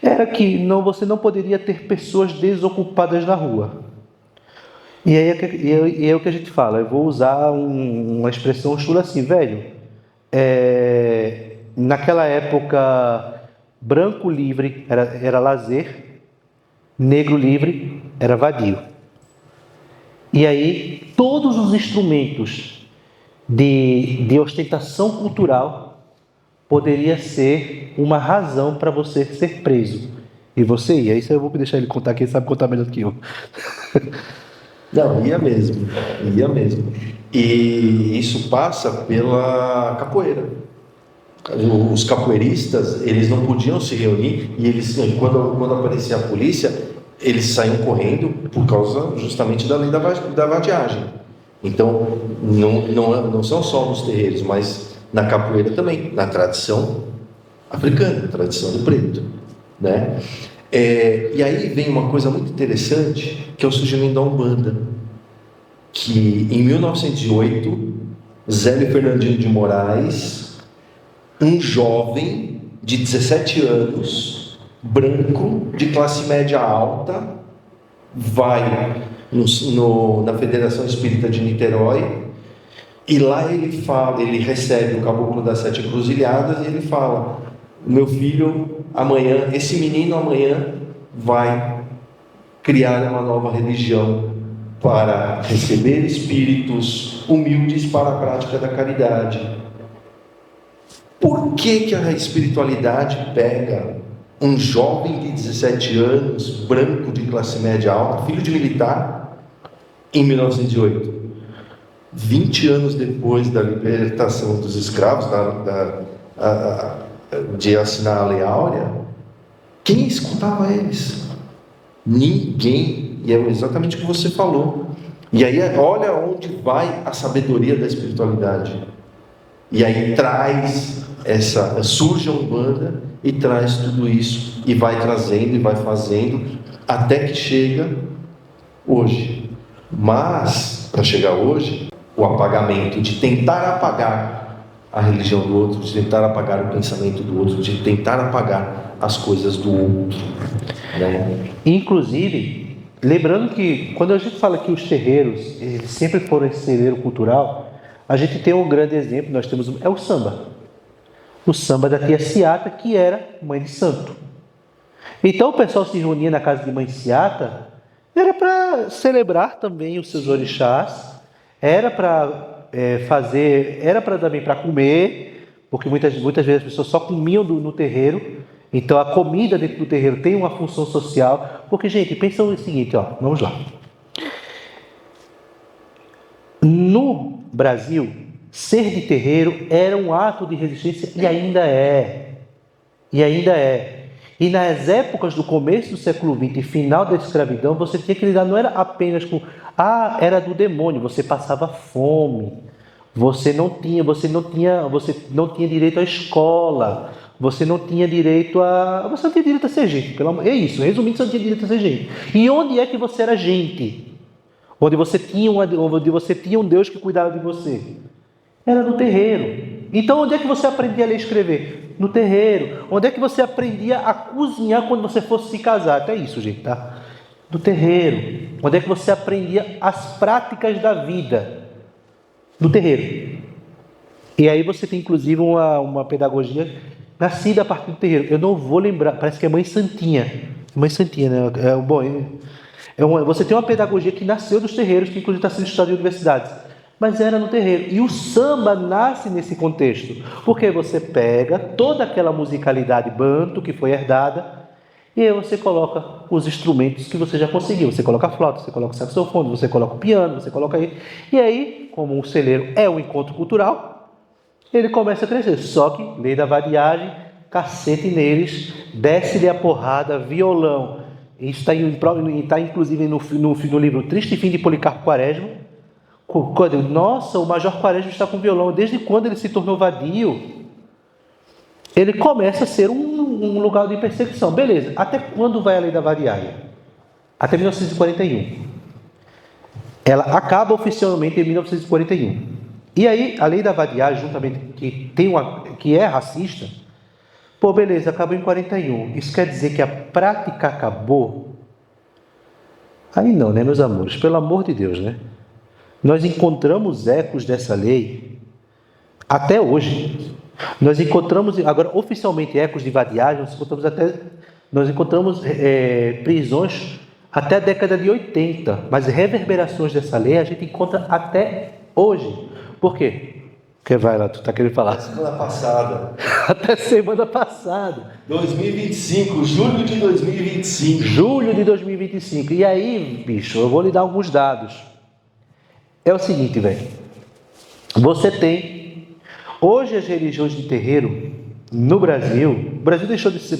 Era que você não poderia ter pessoas desocupadas na rua. E aí é o que a gente fala, eu vou usar uma expressão chula assim, velho, naquela época, branco livre era lazer, negro livre era vadio. E aí, todos os instrumentos de ostentação cultural poderia ser uma razão para você ser preso. E você ia. Isso eu vou deixar ele contar, que ele sabe contar melhor do que eu. Não, ia mesmo. E isso passa pela capoeira. Os capoeiristas, eles não podiam se reunir e eles, quando aparecia a polícia, eles saíam correndo por causa justamente da lei da vadiagem. Então, não são só nos terreiros, mas na capoeira também, na tradição africana, tradição do preto, né? E aí vem uma coisa muito interessante, que é o surgimento da Umbanda, que em 1908, Zélio Fernandinho de Moraes, um jovem de 17 anos, branco, de classe média alta, vai na Federação Espírita de Niterói, e lá ele recebe o Caboclo das Sete Encruzilhadas, e ele fala: meu filho, amanhã, esse menino amanhã vai criar uma nova religião para receber espíritos humildes para a prática da caridade. Por que a espiritualidade pega um jovem de 17 anos, branco de classe média alta, filho de militar, em 1908? 20 anos depois da libertação dos escravos, de assinar a Lei Áurea, quem escutava eles? Ninguém. E é exatamente o que você falou. E aí olha onde vai a sabedoria da espiritualidade. E aí surge a Umbanda e traz tudo isso, e vai trazendo e vai fazendo até que chega hoje. Mas para chegar hoje, o apagamento, de tentar apagar a religião do outro, de tentar apagar o pensamento do outro, de tentar apagar as coisas do outro, né? Inclusive, lembrando que quando a gente fala que os terreiros, eles sempre foram esse terreiro cultural, A gente tem um grande exemplo, nós temos é o samba. O samba da tia Ciata, que era mãe de santo. Então o pessoal se reunia na casa de mãe Ciata, era para celebrar também os seus orixás, era para fazer, era para também para comer, porque muitas vezes as pessoas só comiam no terreiro. Então a comida dentro do terreiro tem uma função social, porque, gente, pensa o seguinte, ó, vamos lá. No Brasil, ser de terreiro era um ato de resistência e ainda é. E ainda é. E nas épocas do começo do século XX e final da escravidão, você tinha que lidar, não era apenas com, era do demônio, você passava fome, você não tinha direito à escola, você não tinha direito a ser gente. É isso, resumindo, você não tinha direito a ser gente. E onde é que você era gente? Onde você tinha um Deus que cuidava de você? Era no terreiro. Então, onde é que você aprendia a ler e escrever? No terreiro. Onde é que você aprendia a cozinhar quando você fosse se casar? Até isso, gente, tá? No terreiro. Onde é que você aprendia as práticas da vida? No terreiro. E aí você tem, inclusive, uma pedagogia nascida a partir do terreiro. Eu não vou lembrar, parece que é Mãe Santinha. Mãe Santinha, né? Você tem uma pedagogia que nasceu dos terreiros, que inclusive está sendo estudada em universidades. Mas era no terreiro. E o samba nasce nesse contexto. Porque você pega toda aquela musicalidade banto que foi herdada e aí você coloca os instrumentos que você já conseguiu. Você coloca a flauta, você coloca o saxofone, você coloca o piano, você coloca aí. E aí, como o celeiro é um encontro cultural, ele começa a crescer. Só que, lei da vadiagem, cacete neles, desce-lhe a porrada, violão. Isso está inclusive no livro Triste Fim de Policarpo Quaresma. Nossa, o Major Quaresma está com violão. Desde quando ele se tornou vadio, ele começa a ser um lugar de perseguição. Beleza, até quando vai a lei da vadiagem? Até 1941. Ela acaba oficialmente em 1941. E aí, a lei da vadiagem, juntamente que é racista, beleza, acabou em 41. Isso quer dizer que a prática acabou? Aí não, né, meus amores? Pelo amor de Deus, né? Nós encontramos ecos dessa lei até hoje. Nós encontramos, agora oficialmente, ecos de vadiagem, nós encontramos prisões até a década de 80, mas reverberações dessa lei a gente encontra até hoje. Por quê? Porque vai lá, tu está querendo falar? Semana passada. Até semana passada. 2025, julho de 2025. Julho de 2025. E aí, bicho, eu vou lhe dar alguns dados. É o seguinte, velho. Você tem hoje as religiões de terreiro no Brasil. O Brasil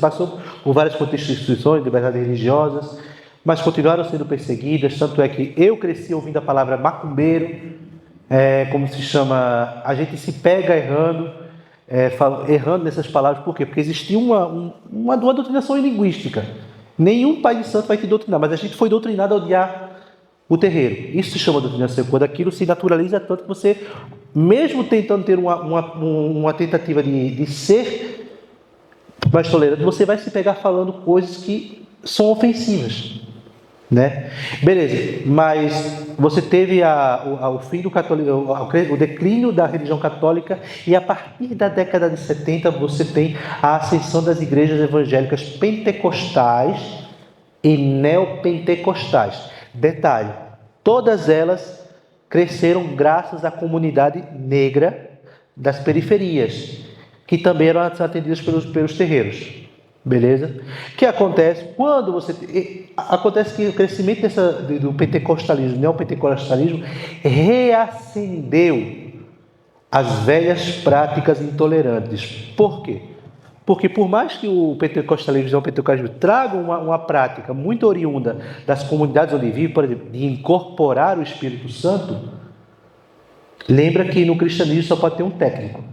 passou por várias constituições, liberdades religiosas, mas continuaram sendo perseguidas. Tanto é que eu cresci ouvindo a palavra macumbeiro, como se chama. A gente se pega errando nessas palavras. Por quê? Porque existia uma doutrinação linguística. Nenhum pai de santo vai te doutrinar, mas a gente foi doutrinado a odiar o terreiro. Isso se chama doutrinação, quando aquilo se naturaliza tanto que você, mesmo tentando ter uma tentativa de ser mais tolerante, você vai se pegar falando coisas que são ofensivas, né? Beleza, mas você teve o fim do o declínio da religião católica e a partir da década de 70 você tem a ascensão das igrejas evangélicas pentecostais e neopentecostais. Detalhe, todas elas cresceram graças à comunidade negra das periferias, que também eram atendidas pelos terreiros. Beleza? O que acontece? Acontece que o crescimento do pentecostalismo, neopentecostalismo, reacendeu as velhas práticas intolerantes. Por quê? Porque por mais que o pentecostalismo e o pentecostalismo tragam uma prática muito oriunda das comunidades onde vive, por exemplo, de incorporar o Espírito Santo, lembra que no cristianismo só pode ter um técnico.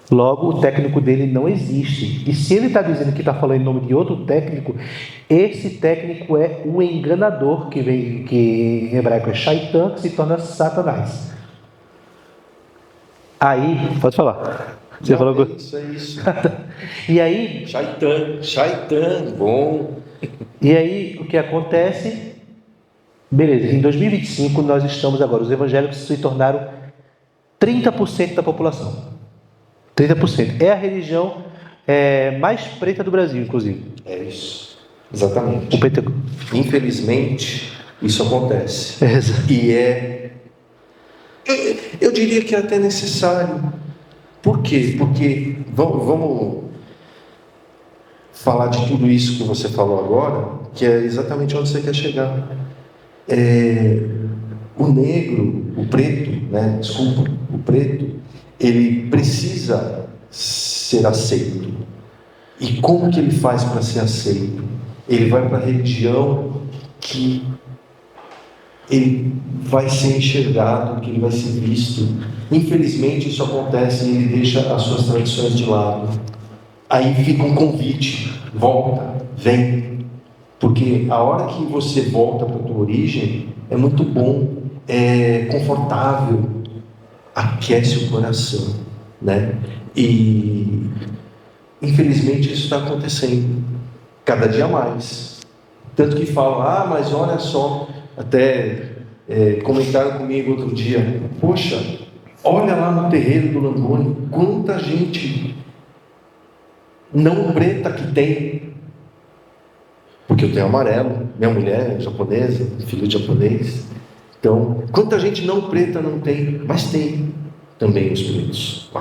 Logo, o técnico dele não existe. E se ele está dizendo que está falando em nome de outro técnico, esse técnico é um enganador, que em hebraico é Shaitan, que se torna Satanás. Aí, pode falar. Você falou Isso é isso. E aí, Shaitan, bom. E aí, o que acontece? Beleza, em 2025 nós estamos agora, os evangélicos se tornaram 30% da população. 30%. É a religião mais preta do Brasil, inclusive. É isso. Exatamente. O PT... Infelizmente, isso acontece. Exato. E eu diria que é até necessário. Por quê? Porque vamos falar de tudo isso que você falou agora, que é exatamente onde você quer chegar. O negro, o preto, né? Desculpa, o preto, ele precisa ser aceito. E como que ele faz para ser aceito? Ele vai para a religião que ele vai ser enxergado, que ele vai ser visto. Infelizmente isso acontece e ele deixa as suas tradições de lado. Aí fica um convite: volta, vem. Porque a hora que você volta para a tua origem, é muito bom, é confortável, aquece o coração, né? E infelizmente isso está acontecendo cada dia mais. Tanto que falam: mas olha só, até comentaram comigo outro dia: poxa, olha lá no terreiro do Langoni, quanta gente não preta que tem. Porque eu tenho amarelo, minha mulher é japonesa, filho de japonês. Então, quanta gente não preta não tem, mas tem também os pretos.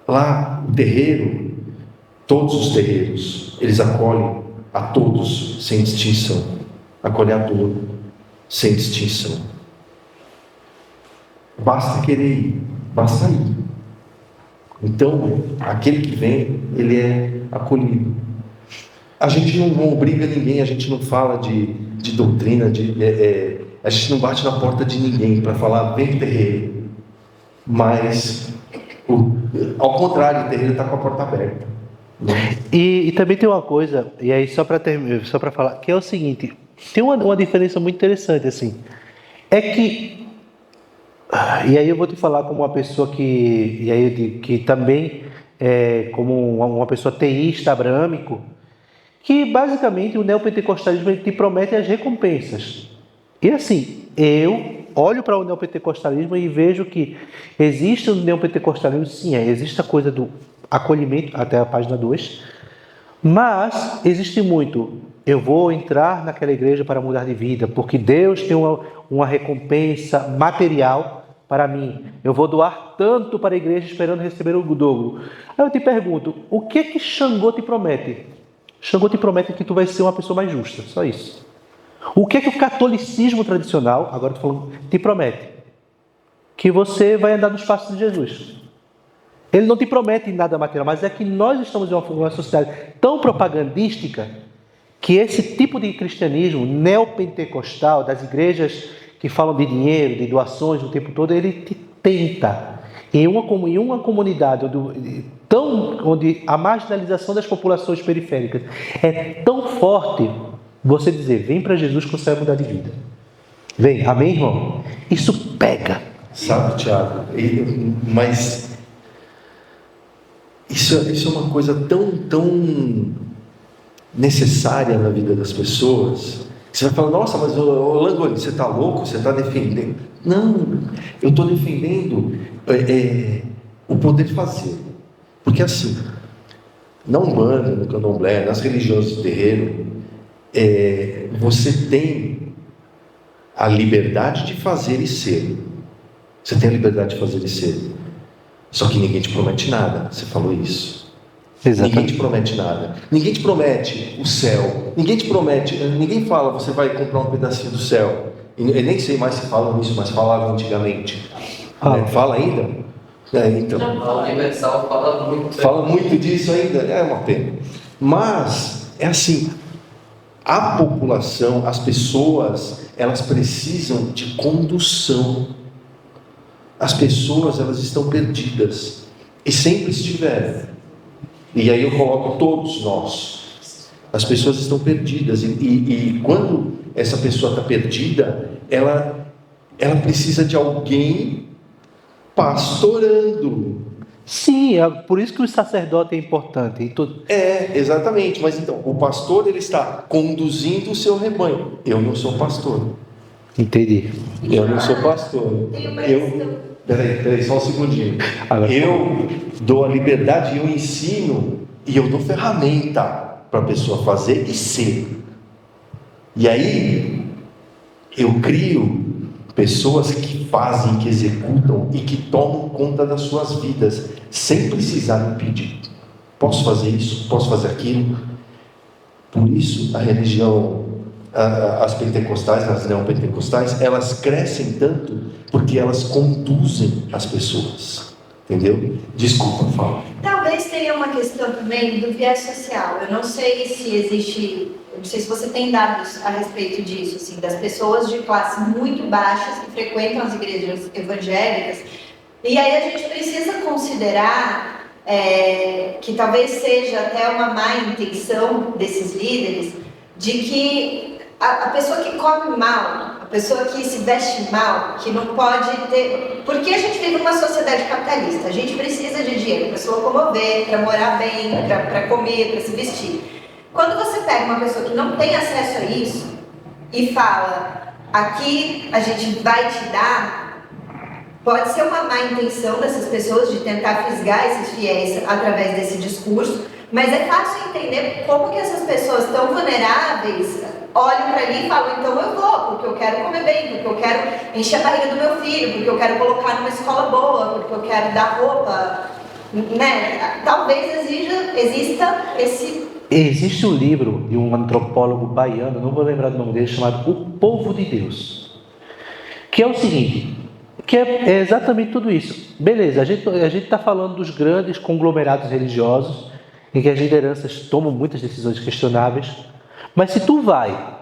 Lá, o terreiro, todos os terreiros, eles acolhem a todos, sem distinção. Acolhem a todos, sem distinção. Basta querer ir, basta ir. Então, aquele que vem, ele é acolhido. A gente não obriga ninguém, a gente não fala de doutrina, a gente não bate na porta de ninguém para falar: vem pro terreiro. Mas, ao contrário, o terreiro está com a porta aberta. E também tem uma coisa, e aí só para falar, que é o seguinte: tem uma diferença muito interessante, assim. É que, e aí eu vou te falar como uma pessoa que também como uma pessoa teísta, abrâmico, que basicamente o neopentecostalismo te promete as recompensas. E assim, eu olho para o neopentecostalismo e vejo que existe o neopentecostalismo, sim, existe a coisa do acolhimento, até a página 2, mas existe muito: eu vou entrar naquela igreja para mudar de vida, porque Deus tem uma recompensa material para mim. Eu vou doar tanto para a igreja esperando receber o dobro. Aí eu te pergunto: o que Xangô te promete? Xangô te promete que tu vai ser uma pessoa mais justa, só isso. O que o catolicismo tradicional, agora estou falando, te promete? Que você vai andar nos passos de Jesus. Ele não te promete nada material, mas é que nós estamos em uma sociedade tão propagandística que esse tipo de cristianismo neopentecostal, das igrejas que falam de dinheiro, de doações o tempo todo, ele te tenta. Em uma comunidade onde a marginalização das populações periféricas é tão forte, você dizer: vem para Jesus que você vai mudar de vida. Vem, amém, irmão? Isso pega. Sabe, Tiago, mas isso é uma coisa tão necessária na vida das pessoas, que você vai falar: nossa, mas Langoni, você está louco? Você está defendendo? Não, eu estou defendendo o poder de fazer. Porque assim, na Umbanda, no Candomblé, nas religiões de terreiro, você tem a liberdade de fazer e ser. Você tem a liberdade de fazer e ser. Só que ninguém te promete nada. Você falou isso. Exatamente. Ninguém te promete nada. Ninguém te promete o céu. Ninguém fala: você vai comprar um pedacinho do céu. Eu nem sei mais se falam isso, mas falavam antigamente. Fala ainda? Então. A Universal fala muito. Fala muito disso ainda. É uma pena. Mas é assim: a população, as pessoas, elas precisam de condução. As pessoas, elas estão perdidas e sempre estiveram. E aí eu coloco todos nós. As pessoas estão perdidas e quando essa pessoa está perdida, ela precisa de alguém pastorando. Sim, é por isso que o sacerdote é importante. Exatamente. Mas então, o pastor, ele está conduzindo o seu rebanho. Eu não sou pastor. Entendi. Eu não sou pastor. Tem uma Eu, questão. peraí, só um segundinho. Agora, Eu dou a liberdade, eu ensino e eu dou ferramenta para a pessoa fazer e ser. E aí eu crio pessoas que fazem, que executam e que tomam conta das suas vidas sem precisar me pedir. Posso fazer isso? Posso fazer aquilo? Por isso a religião, as pentecostais, as neopentecostais, elas crescem tanto porque elas conduzem as pessoas. Entendeu? Desculpa, fala. Talvez tenha uma questão também do viés social. Eu não sei se existe, eu não sei se você tem dados a respeito disso, assim, das pessoas de classe muito baixas que frequentam as igrejas evangélicas. E aí a gente precisa considerar que talvez seja até uma má intenção desses líderes de que a pessoa que come mal, a pessoa que se veste mal, que não pode ter... Porque a gente vive numa sociedade capitalista, a gente precisa de dinheiro para se locomover, para morar bem, para comer, para se vestir. Quando você pega uma pessoa que não tem acesso a isso e fala, aqui a gente vai te dar, pode ser uma má intenção dessas pessoas de tentar fisgar esses fiéis através desse discurso, mas é fácil entender como que essas pessoas tão vulneráveis olham para ali e falam, então eu vou, porque eu quero comer bem, porque eu quero encher a barriga do meu filho, porque eu quero colocar numa escola boa, porque eu quero dar roupa, né? Talvez exista esse... Existe um livro de um antropólogo baiano, não vou lembrar do nome dele, chamado O Povo de Deus, que é o seguinte, que é exatamente tudo isso. Beleza, a gente está falando dos grandes conglomerados religiosos, em que as lideranças tomam muitas decisões questionáveis, mas se tu vai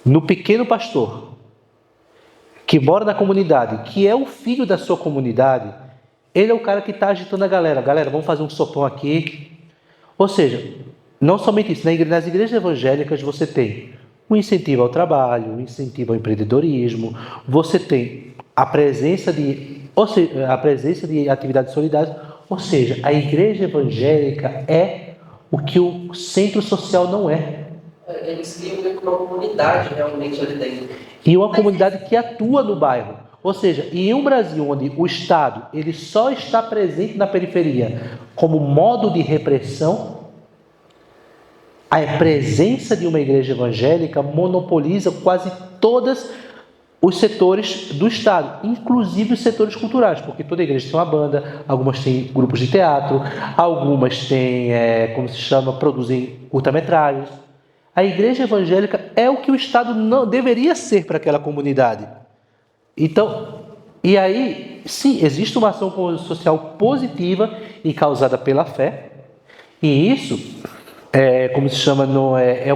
no pequeno pastor, que mora na comunidade, que é o filho da sua comunidade, ele é o cara que está agitando a galera. Galera, vamos fazer um sopão aqui. Ou seja, não somente isso, nas igrejas evangélicas você tem um incentivo ao trabalho, um incentivo ao empreendedorismo, você tem a presença de atividades solidárias, ou seja, a igreja evangélica é o que o centro social não é. Eles criam uma comunidade realmente ali dentro. E uma comunidade que atua no bairro. Ou seja, em um Brasil onde o Estado ele só está presente na periferia como modo de repressão, a presença de uma igreja evangélica monopoliza quase todos os setores do Estado, inclusive os setores culturais, porque toda igreja tem uma banda, algumas têm grupos de teatro, algumas têm, produzem curta-metragens. A igreja evangélica é o que o Estado não deveria ser para aquela comunidade. Então, e aí, sim, existe uma ação social positiva e causada pela fé, e isso é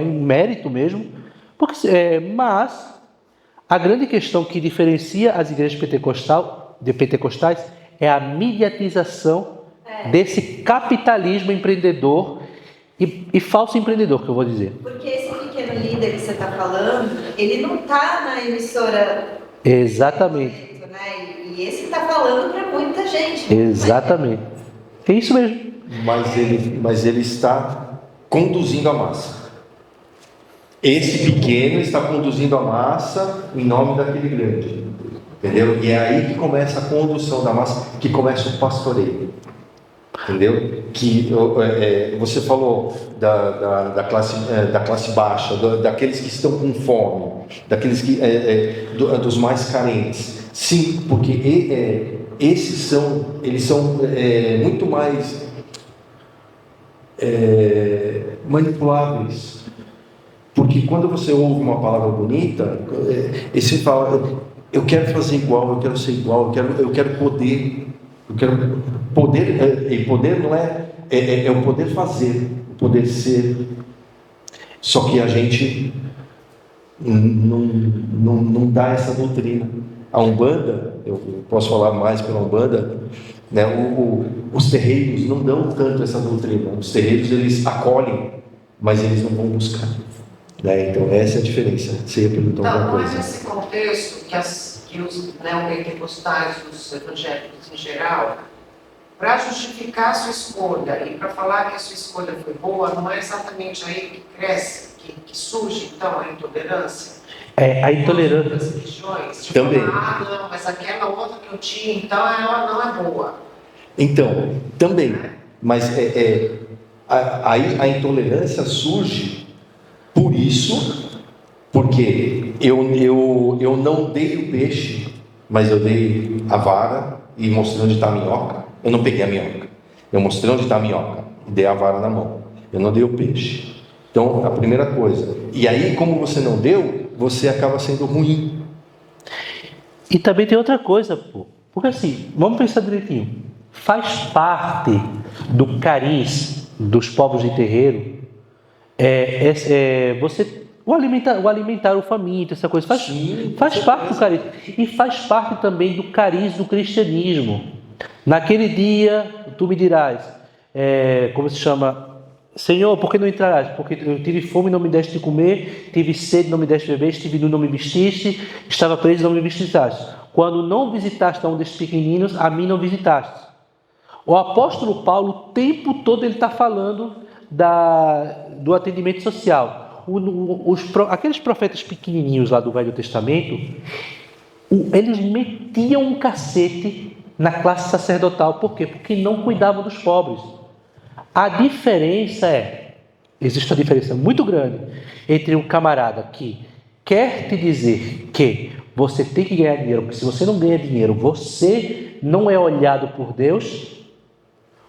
um mérito mesmo, mas a grande questão que diferencia as igrejas pentecostais é a mediatização desse capitalismo empreendedor e falso empreendedor, que eu vou dizer. Porque esse pequeno líder que você está falando, ele não está na emissora... Exatamente. Né? E esse está falando para muita gente. Exatamente. É isso mesmo. Mas ele está conduzindo a massa. Esse pequeno está conduzindo a massa em nome daquele grande. Entendeu? E é aí que começa a condução da massa, que começa o pastoreio. Entendeu? Que você falou da classe baixa, daqueles que estão com fome, daqueles que dos mais carentes. Sim, porque eles são muito mais manipuláveis. Porque quando você ouve uma palavra bonita, você fala, eu quero fazer igual, eu quero ser igual, eu quero poder. Eu quero poder, e poder não é o poder fazer, o poder ser. Só que a gente não dá essa doutrina. A Umbanda, eu posso falar mais pela Umbanda, né? Os terreiros não dão tanto essa doutrina. Os terreiros eles acolhem, mas eles não vão buscar. Né? Então essa é a diferença. Você ia perguntar alguma coisa? Então, não é nesse contexto que os neopentecostais, os evangélicos em geral, para justificar a sua escolha e para falar que a sua escolha foi boa, não é exatamente aí que cresce, que surge então a intolerância? A intolerância. Das religiões, tipo, Também. não, mas aquela outra que eu tinha, então ela não é boa. Então, também. Mas aí a intolerância surge por isso, porque eu não dei o peixe, mas eu dei a vara e mostrei onde está a minhoca. Eu não peguei a minhoca, eu mostrei onde está a minhoca e dei a vara na mão. Eu não dei o peixe. Então, a primeira coisa. E aí, como você não deu, você acaba sendo ruim. E também tem outra coisa, pô. Porque assim, vamos pensar direitinho. Faz parte do cariz dos povos de terreiro o alimentar o faminto, essa coisa. Faz parte do cariz. E faz parte também do cariz do cristianismo. Naquele dia, tu me dirás, como se chama? Senhor, por que não entrarás? Porque eu tive fome e não me deste de comer, tive sede e não me deste de beber, estive nu e não me vestiste, estava preso e não me visitaste. Quando não visitaste a um destes pequeninos, a mim não visitaste. O apóstolo Paulo, o tempo todo, ele está falando do atendimento social. Aqueles profetas pequenininhos lá do Velho Testamento, eles metiam um cacete na classe sacerdotal. Por quê? Porque não cuidavam dos pobres. A diferença existe uma diferença muito grande entre um camarada que quer te dizer que você tem que ganhar dinheiro, porque se você não ganha dinheiro, você não é olhado por Deus,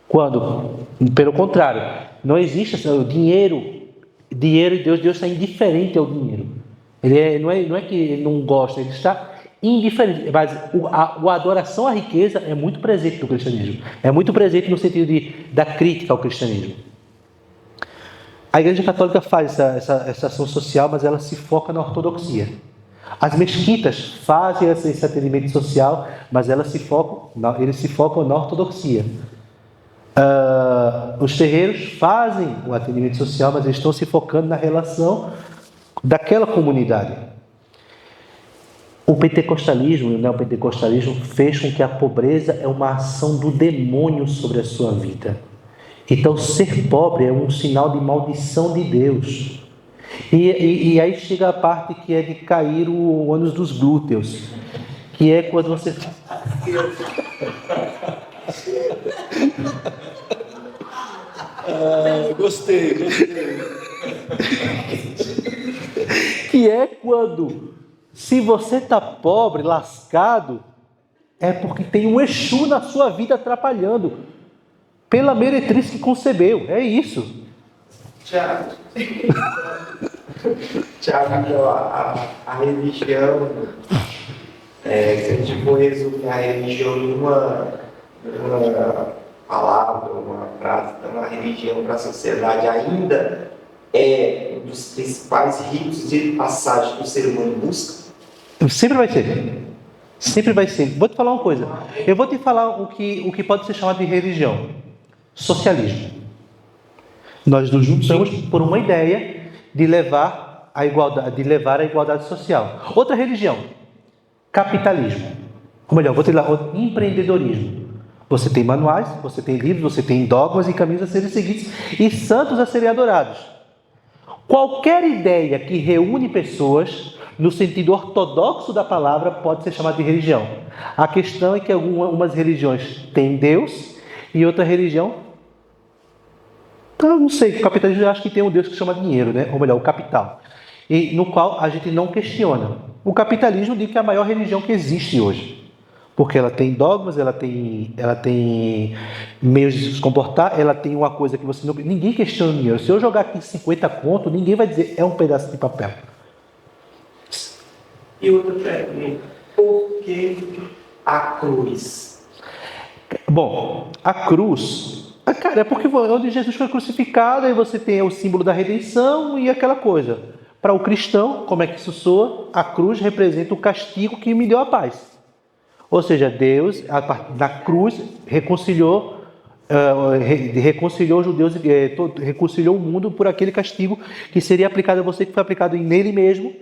quando, pelo contrário, não existe assim, o dinheiro e Deus está indiferente ao dinheiro. Não é que ele não gosta, ele está indiferente. Mas a adoração à riqueza é muito presente no cristianismo. É muito presente no sentido da crítica ao cristianismo. A Igreja Católica faz essa ação social, mas ela se foca na ortodoxia. As mesquitas fazem esse atendimento social, mas eles se focam na ortodoxia. Os terreiros fazem o atendimento social, mas eles estão se focando na relação daquela comunidade. O pentecostalismo e o neopentecostalismo fez com que a pobreza é uma ação do demônio sobre a sua vida. Então, ser pobre é um sinal de maldição de Deus. E aí chega a parte que é de cair o ônus dos glúteos, que é quando você... Gostei. Que é quando, se você está pobre, lascado, é porque tem um Exu na sua vida atrapalhando, pela meretriz que concebeu. É isso. Tiago, a religião, se a gente for resumir a religião em uma palavra, uma frase, então a religião para a sociedade ainda é um dos principais ritos de passagem que o ser humano busca? Sempre vai ser. Sempre vai ser. Vou te falar uma coisa. Eu vou te falar o que pode ser chamado de religião. Socialismo. Nós nos juntamos por uma ideia de levar a igualdade social. Outra religião. Capitalismo. Ou melhor, vou te dar empreendedorismo. Você tem manuais, você tem livros, você tem dogmas e caminhos a serem seguidos e santos a serem adorados. Qualquer ideia que reúne pessoas no sentido ortodoxo da palavra pode ser chamada de religião. A questão é que algumas religiões têm Deus e outra religião, eu não sei, o capitalismo eu acho que tem um Deus que se chama dinheiro, né? Ou melhor, o capital, e no qual a gente não questiona. O capitalismo diz que é a maior religião que existe hoje, porque ela tem dogmas, ela tem meios de se comportar, ela tem uma coisa que ninguém questiona o dinheiro. Se eu jogar aqui 50 conto, ninguém vai dizer é um pedaço de papel. E outra pergunta, por que a cruz? Bom, a cruz, cara, é porque onde Jesus foi crucificado, aí você tem o símbolo da redenção e aquela coisa. Para o cristão, como é que isso soa? A cruz representa o castigo que me deu a paz. Ou seja, Deus, na cruz, reconciliou os judeus, reconciliou o mundo por aquele castigo que seria aplicado a você, que foi aplicado nele mesmo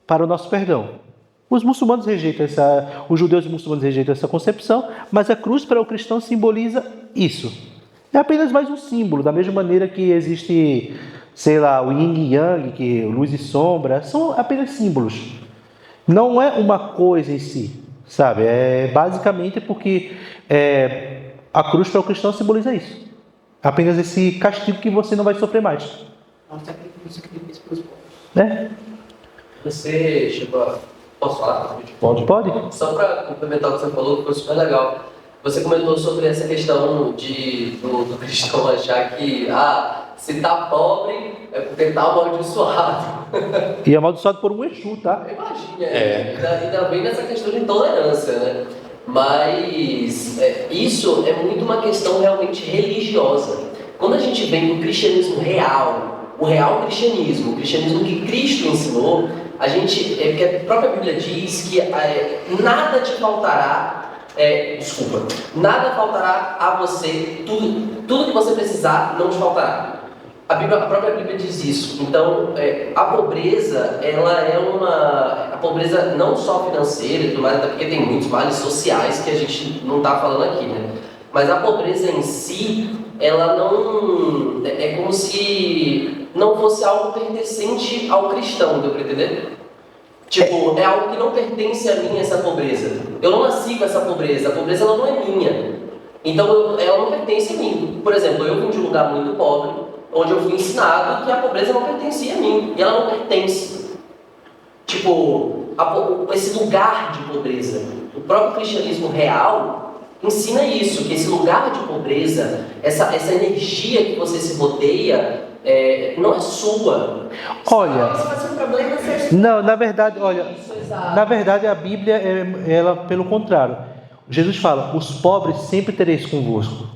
para o nosso perdão. Os muçulmanos rejeitam os judeus e muçulmanos rejeitam essa concepção, mas a cruz para o cristão simboliza isso. É apenas mais um símbolo, da mesma maneira que existe, sei lá, o yin e yang, que luz e sombra, são apenas símbolos. Não é uma coisa em si, sabe? É basicamente porque a cruz para o cristão simboliza isso. Apenas esse castigo que você não vai sofrer mais. Né? Você chegou a... Posso falar? Pode. Só para complementar o que você falou, que foi super legal. Você comentou sobre essa questão do cristão achar que se tá pobre é porque tá amaldiçoado. E amaldiçoado por um Exu, tá? Imagina, ainda vem nessa questão de intolerância, né? Mas isso é muito uma questão realmente religiosa. Quando a gente vem do cristianismo real, o real cristianismo, o cristianismo que Cristo ensinou, porque a própria Bíblia diz que nada te faltará, nada faltará a você, tudo que você precisar não te faltará. A própria Bíblia diz isso. Então, a pobreza, a pobreza não só financeira e tudo mais, até porque tem muitos males sociais que a gente não está falando aqui, né? Mas a pobreza em si, ela não... É como se não fosse algo pertencente ao cristão, deu para entender? Tipo, é algo que não pertence a mim, essa pobreza. Eu não nasci com essa pobreza, a pobreza ela não é minha. Então, ela não pertence a mim. Por exemplo, eu vim de um lugar muito pobre, onde eu fui ensinado que a pobreza não pertencia a mim, e ela não pertence. Tipo, esse lugar de pobreza, o próprio cristianismo real ensina isso, que esse lugar de pobreza, essa energia que você se rodeia, não é sua. Olha, Isso vai ser um problema se não, na verdade, olha, Isso, exato. na verdade a Bíblia, ela pelo contrário. Jesus fala, os pobres sempre tereis convosco.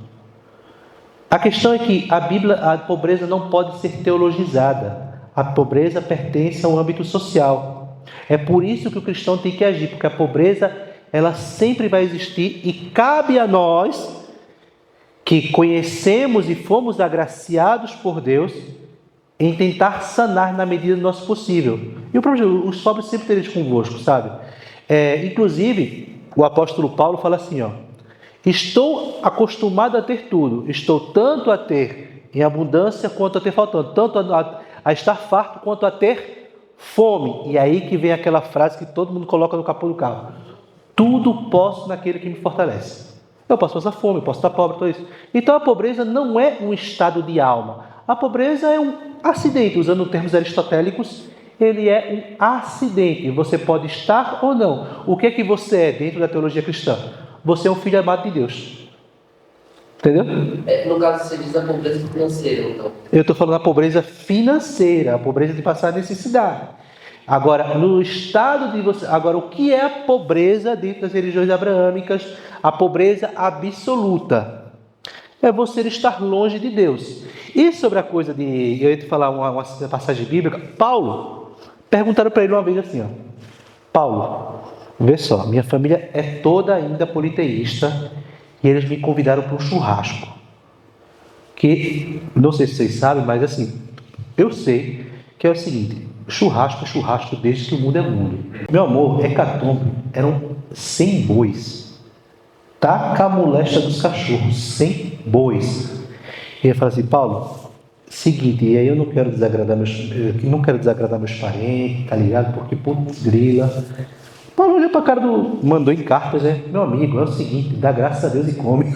A questão é que a pobreza não pode ser teologizada. A pobreza pertence ao âmbito social. É por isso que o cristão tem que agir, porque a pobreza, ela sempre vai existir e cabe a nós, que conhecemos e fomos agraciados por Deus, em tentar sanar na medida do nosso possível. E o problema, os pobres sempre tereis convosco, sabe? Inclusive, o apóstolo Paulo fala assim, estou acostumado a ter tudo, estou tanto a ter em abundância quanto a ter faltando, tanto a estar farto quanto a ter fome. E aí que vem aquela frase que todo mundo coloca no capô do carro: tudo posso naquele que me fortalece. Eu posso passar fome, eu posso estar pobre, tudo isso. Então a pobreza não é um estado de alma. A pobreza é um acidente, usando termos aristotélicos, ele é um acidente. Você pode estar ou não. O que é que você é dentro da teologia cristã? Você é um filho amado de Deus. Entendeu? No caso, você diz a pobreza financeira, então. Eu estou falando da pobreza financeira, a pobreza de passar necessidade. Agora, no estado de você... Agora, o que é a pobreza dentro das religiões abraâmicas? A pobreza absoluta é você estar longe de Deus. E sobre a coisa de... Eu ia te falar uma passagem bíblica. Paulo, perguntaram para ele uma vez assim, Paulo, vê só, minha família é toda ainda politeísta e eles me convidaram para um churrasco. Que, não sei se vocês sabem, mas assim, eu sei que é o seguinte: churrasco é churrasco desde que o mundo é mundo. Meu amor, hecatombe eram 100 bois. Taca a moléstia dos cachorros, 100 bois. E ele fala assim: Paulo, seguinte, e aí eu não quero desagradar meus parentes, tá ligado? Porque, putz, grila. Paulo olhou para a cara mandou em cartas, meu amigo, é o seguinte, dá graças a Deus e come.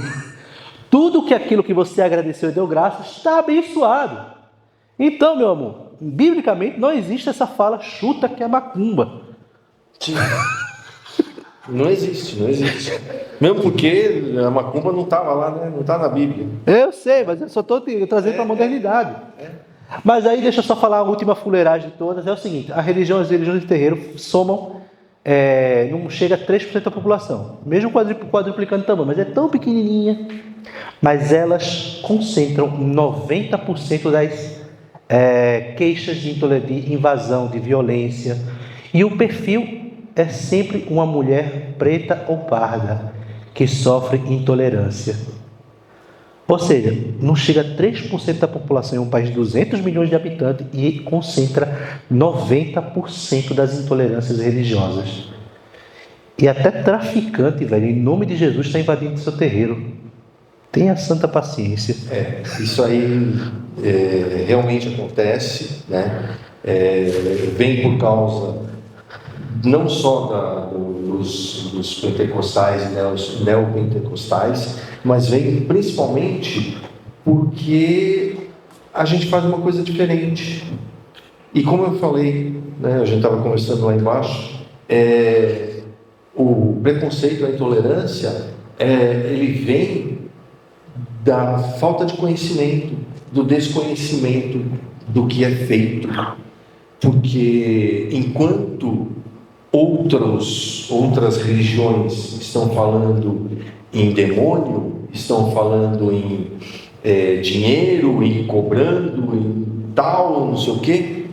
Tudo que aquilo que você agradeceu e deu graças está abençoado. Então, meu amor, biblicamente não existe essa fala chuta que é macumba. Não existe. Mesmo porque a macumba não estava lá, né? Não está na Bíblia. Eu sei, mas eu só estou trazendo para a modernidade. Mas aí deixa eu só falar a última fuleiragem de todas. É o seguinte: as religiões de terreiro somam, não chega a 3% da população. Mesmo quadruplicando tamanho, mas é tão pequenininha. Mas elas concentram 90% das queixas de invasão, de violência. E o perfil é sempre uma mulher preta ou parda que sofre intolerância. Ou seja, não chega a 3% da população em um país de 200 milhões de habitantes e concentra 90% das intolerâncias religiosas. E até traficante, velho, em nome de Jesus, está invadindo seu terreiro. Tenha santa paciência. Isso aí realmente acontece, né? Vem por causa não só dos pentecostais e neopentecostais, mas vem principalmente porque a gente faz uma coisa diferente. E como eu falei, né, a gente estava conversando lá embaixo, o preconceito, a intolerância, ele vem da falta de conhecimento, do desconhecimento do que é feito. Porque enquanto outras religiões estão falando em demônio, estão falando em dinheiro, em cobrando, em tal, não sei o quê,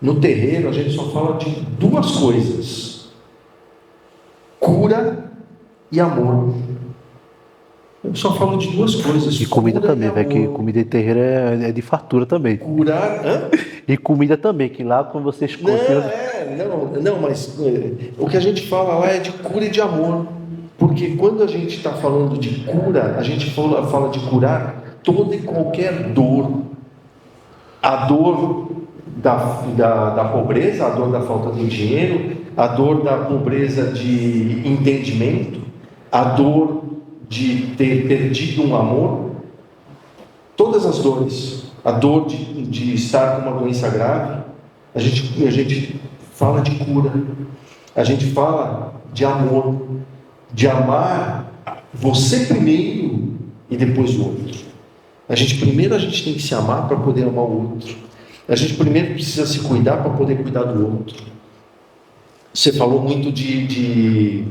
no terreiro a gente só fala de duas coisas: cura e amor. Eu só falo de duas coisas. E comida também, velho, que comida de terreiro é de fartura também. Curar, E comida também, que lá quando vocês cozinham... Não, mas o que a gente fala lá é de cura e de amor. Porque quando a gente está falando de cura, a gente fala de curar toda e qualquer dor. A dor da pobreza, a dor da falta de dinheiro, a dor da pobreza de entendimento, a dor de ter perdido um amor, todas as dores, a dor de estar com uma doença grave, a gente fala de cura, a gente fala de amor, de amar você primeiro e depois o outro. Primeiro a gente tem que se amar para poder amar o outro. A gente primeiro precisa se cuidar para poder cuidar do outro. Você falou muito de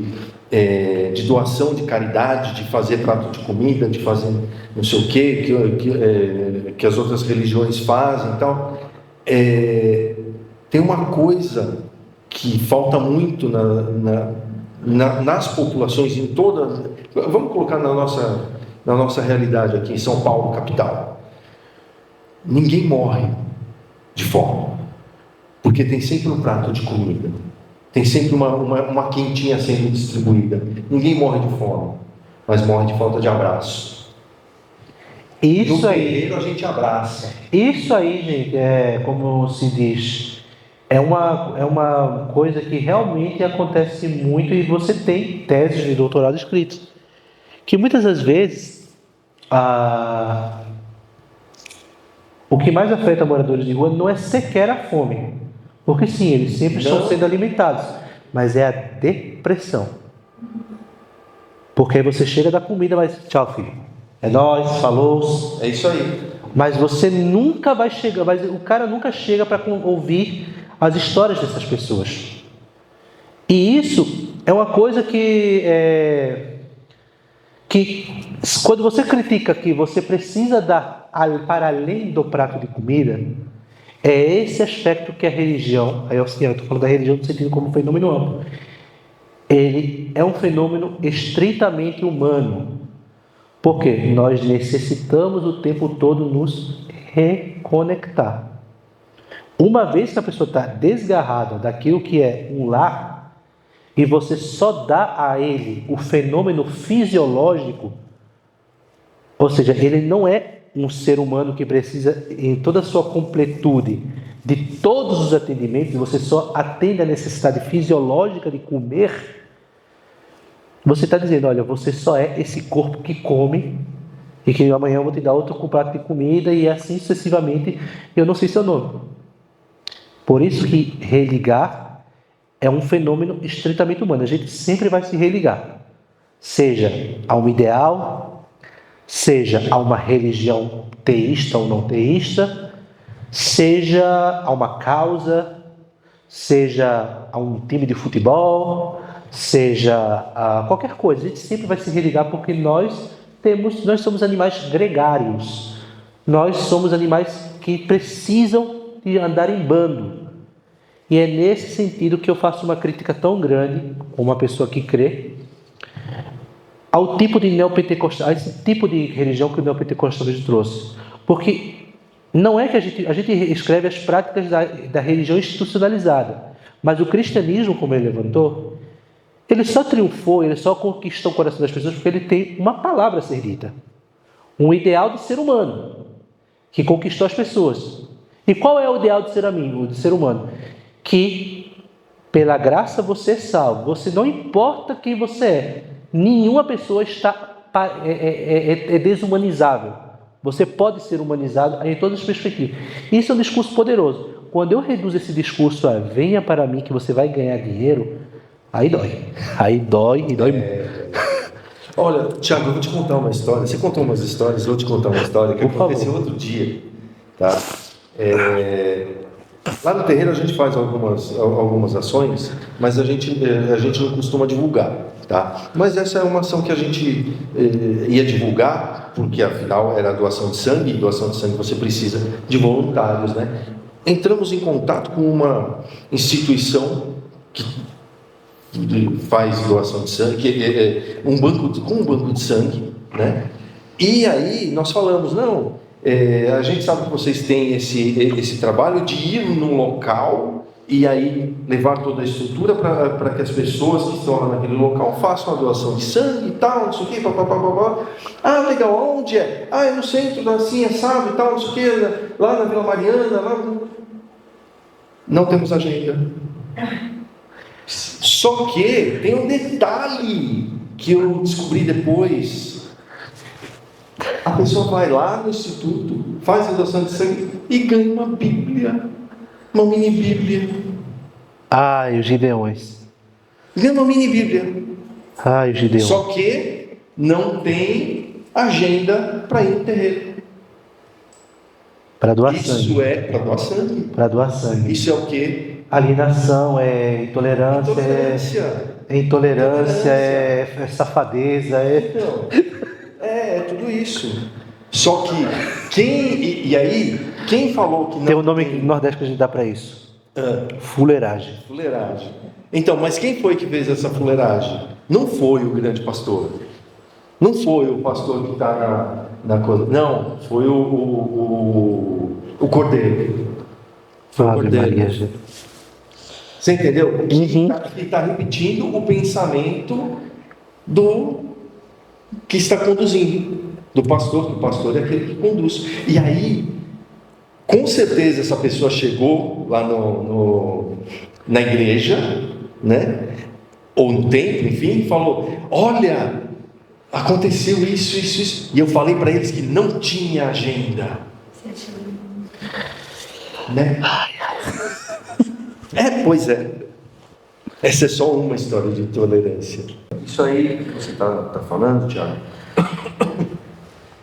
doação, de caridade, de fazer prato de comida, de fazer não sei o que as outras religiões fazem e tal. Tem uma coisa que falta muito nas populações, em todas. Vamos colocar na nossa realidade aqui em São Paulo, capital. Ninguém morre de fome, porque tem sempre um prato de comida. Tem sempre uma quentinha sendo distribuída. Ninguém morre de fome, mas morre de falta de abraço. Isso no aí, terreiro a gente abraça. Isso aí, gente, como se diz, é uma coisa que realmente acontece muito, e você tem teses de doutorado escritas, que muitas das vezes o que mais afeta moradores de rua não é sequer a fome, porque sim, eles sempre estão sendo alimentados, mas é a depressão. Porque aí você chega da comida, mas tchau, filho, é nóis, falou. É isso aí. Mas você nunca vai chegar, o cara nunca chega para ouvir as histórias dessas pessoas. E isso é uma coisa que quando você critica que você precisa dar para além do prato de comida, é esse aspecto que a religião, eu estou falando da religião no sentido como fenômeno amplo, ele é um fenômeno estritamente humano, porque nós necessitamos o tempo todo nos reconectar. Uma vez que a pessoa está desgarrada daquilo que é um lar, e você só dá a ele o fenômeno fisiológico, ou seja, ele não é um ser humano que precisa, em toda a sua completude, de todos os atendimentos, você só atende a necessidade fisiológica de comer. Você está dizendo, olha, você só é esse corpo que come, e que amanhã eu vou te dar outro prato de comida, e assim sucessivamente, eu não sei seu nome. Por isso que religar é um fenômeno estritamente humano. A gente sempre vai se religar, seja a um ideal, seja a uma religião teísta ou não teísta, seja a uma causa, seja a um time de futebol, seja a qualquer coisa. A gente sempre vai se religar, porque nós somos animais gregários. Nós somos animais que precisam de andar em bando. E é nesse sentido que eu faço uma crítica tão grande, como uma pessoa que crê, ao tipo de neopentecostal, a esse tipo de religião que o neopentecostalismo trouxe. Porque não é que a gente escreve as práticas da religião institucionalizada, mas o cristianismo, como ele levantou, ele só triunfou, ele só conquistou o coração das pessoas porque ele tem uma palavra a ser dita. Um ideal de ser humano, que conquistou as pessoas. E qual é o ideal de ser amigo, de ser humano? Que Pela graça você é salvo. Você não importa quem você é. Nenhuma pessoa é desumanizável. Você pode ser humanizado em todas as perspectivas. Isso é um discurso poderoso. Quando eu reduzo esse discurso a venha para mim que você vai ganhar dinheiro, aí dói. Aí dói e dói muito. Olha, Tiago, eu vou te contar uma história. Você contou umas histórias, eu vou te contar uma história que aconteceu outro dia. Tá? Lá no terreiro a gente faz algumas ações, mas a gente não costuma divulgar. Tá? Mas essa é uma ação que a gente ia divulgar, porque afinal era doação de sangue, e doação de sangue você precisa de voluntários, né? Entramos em contato com uma instituição que faz doação de sangue, um banco de sangue, né? E aí nós falamos, não, a gente sabe que vocês têm esse trabalho de ir num local e aí levar toda a estrutura para que as pessoas que estão lá naquele local façam a doação de sangue e tal, não sei o que, papapá. Ah, legal, onde é? Ah, é no centro da assim, sabe, e tal, não sei o que, lá na Vila Mariana, lá. Não temos agenda. Só que tem um detalhe que eu descobri depois. A pessoa vai lá no instituto, faz a doação de sangue e ganha uma Bíblia. Uma mini Bíblia. Ai, os Gideões. Ganha uma mini Bíblia. Ai, os Gideões. Só que não tem agenda para ir no terreiro. Para doar sangue. Isso é para doar sangue. Para doar sangue. Isso é o quê? Alienação, é intolerância. Intolerância, é safadeza. Então, é tudo isso. Só que quem falou que não tem um nome no Nordeste que a gente dá para isso. Fuleiragem. Fuleiragem. Então, mas quem foi que fez essa fuleiragem? Não foi o grande pastor. Não foi o pastor que está na coisa. Não, foi o Cordeiro. Foi o Cordeiro. Você entendeu? Ele está repetindo o pensamento do que está conduzindo. Do pastor, que o pastor é aquele que conduz. E aí, com certeza essa pessoa chegou lá na igreja, né? Ou no templo, enfim, e falou: olha, aconteceu isso. E eu falei para eles que não tinha agenda. Né? Pois é. Essa é só uma história de intolerância. Isso aí que você está falando, Tiago,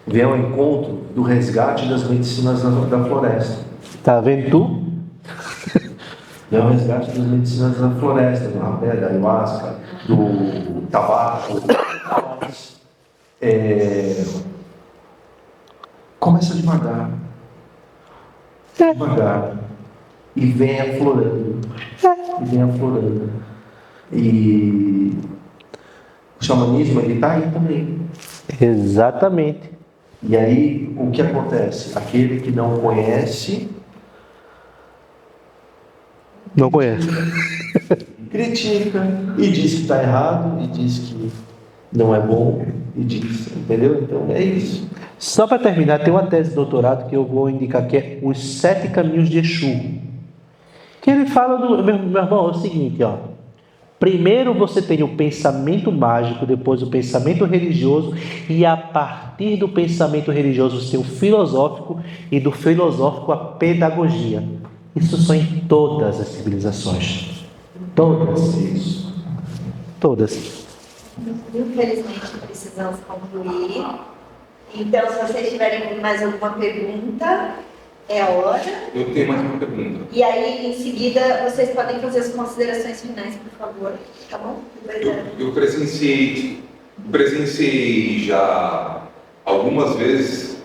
vem ao encontro do resgate das medicinas da floresta. Tá vendo tu? Vem ao resgate das medicinas da floresta, do rapé, da ayahuasca, do tabaco. Começa devagar. Devagar. E vem aflorando. E o xamanismo, ele está aí também. Exatamente. E aí, o que acontece? Aquele que não conhece... Não conhece. Critica e diz que está errado, e diz que não é bom, e diz, entendeu? Então, é isso. Só para terminar, tem uma tese de doutorado que eu vou indicar, que é Os 7 Caminhos de Exu. Que ele fala meu irmão, é o seguinte, ó. Primeiro você tem o pensamento mágico, depois o pensamento religioso, e a partir do pensamento religioso você tem o filosófico, e do filosófico a pedagogia. Isso são em todas as civilizações. Todas. Isso. Todas. Infelizmente precisamos concluir. Então, se vocês tiverem mais alguma pergunta, é a hora. Eu tenho mais uma pergunta. E aí, em seguida, vocês podem fazer as considerações finais, por favor. Tá bom? Eu presenciei já algumas vezes,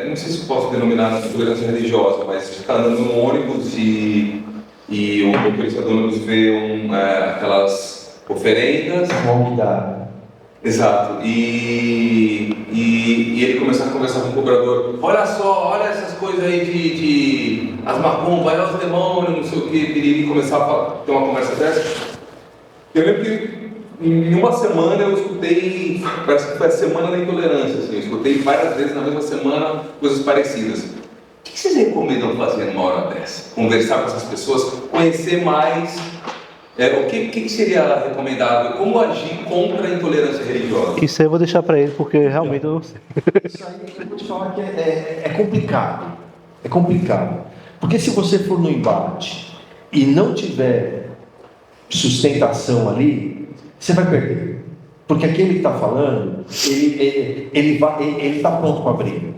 não sei se posso denominar intolerância religiosa, mas ficar andando no ônibus e o motorista do ônibus vê aquelas oferendas. Exato. E ele começar a conversar com o cobrador. Olha só, olha essas coisas aí de as macumbas, olha os demônios, não sei o que. E começar a ter uma conversa dessa. Eu lembro que em uma semana eu escutei, parece que foi a semana da intolerância, assim, eu escutei várias vezes na mesma semana coisas parecidas. que vocês recomendam fazer numa hora dessa? Conversar com essas pessoas, conhecer mais. O que seria recomendável? Como agir contra a intolerância religiosa? Isso aí eu vou deixar para ele, porque realmente eu não sei. Isso aí eu vou te falar que é complicado. É complicado. Porque se você for no embate e não tiver sustentação ali, você vai perder. Porque aquele que está falando, ele está pronto para a briga.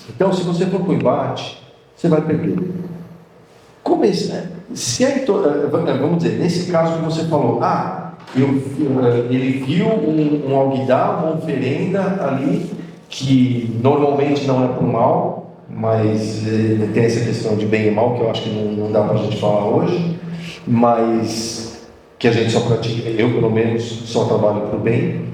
Então, se você for para o embate, você vai perder. Vamos dizer, nesse caso que você falou, ele viu um alguidar, uma oferenda ali, que normalmente não é para o mal, mas tem essa questão de bem e mal, que eu acho que não dá para a gente falar hoje, mas que a gente só pratica, eu pelo menos só trabalho para o bem.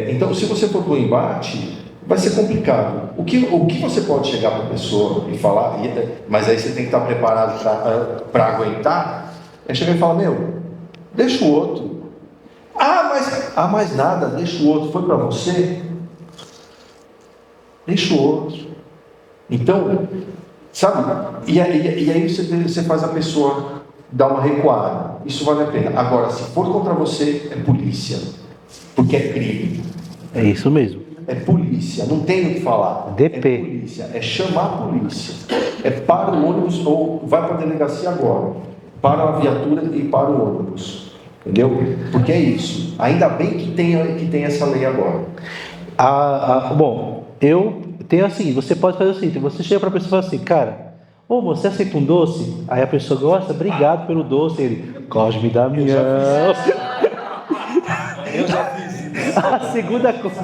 Então, se você for para o embate, vai ser complicado. O que você pode chegar para a pessoa e falar, mas aí você tem que estar preparado para aguentar, é chegar e falar, deixa o outro. Mais nada, deixa o outro. Foi para você? Deixa o outro. Então, sabe? E aí você faz a pessoa dar uma recuada. Isso vale a pena. Agora, se for contra você, é polícia. Porque é crime. É isso mesmo. É polícia, não tem o que falar. DP. É polícia, é chamar a polícia. É para o ônibus ou vai para a delegacia agora. Para a viatura e para o ônibus. Entendeu? Porque é isso. Ainda bem que tem essa lei agora. Bom, eu tenho assim, você pode fazer o seguinte, você chega para a pessoa e fala assim, cara, você aceita um doce? Aí a pessoa gosta, obrigado pelo doce. Ele, Cosme Damião. Eu já fiz isso. A segunda coisa.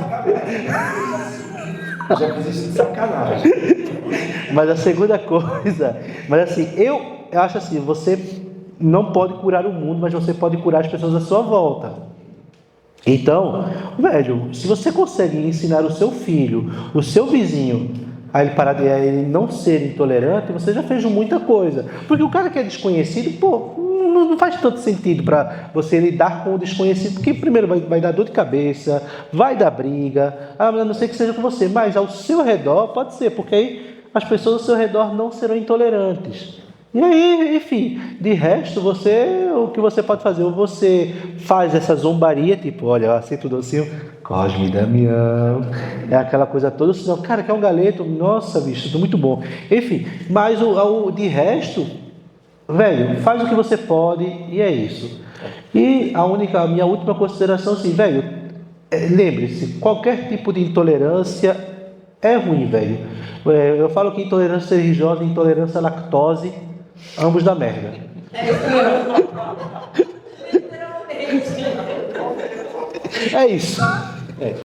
Já fiz isso de sacanagem. Mas a segunda coisa, eu acho assim, você não pode curar o mundo, mas você pode curar as pessoas à sua volta. Então, velho, se você consegue ensinar o seu filho, o seu vizinho, a ele não ser intolerante, você já fez muita coisa. Porque o cara que é desconhecido, não faz tanto sentido para você lidar com o desconhecido, porque primeiro vai dar dor de cabeça, vai dar briga, a não ser que seja com você, mas ao seu redor pode ser, porque aí as pessoas ao seu redor não serão intolerantes. E aí, enfim, de resto, o que você pode fazer? Ou você faz essa zombaria, tipo, olha, eu aceito o docinho, Cosme Damião, é aquela coisa toda, senão, cara, quer um galeto? Nossa, bicho, tudo muito bom. Enfim, mas de resto, velho, faz o que você pode e é isso. E a minha última consideração, assim, velho, lembre-se, qualquer tipo de intolerância é ruim, velho. Eu falo que intolerância religiosa e intolerância à lactose, ambos dá merda. Literalmente. É isso.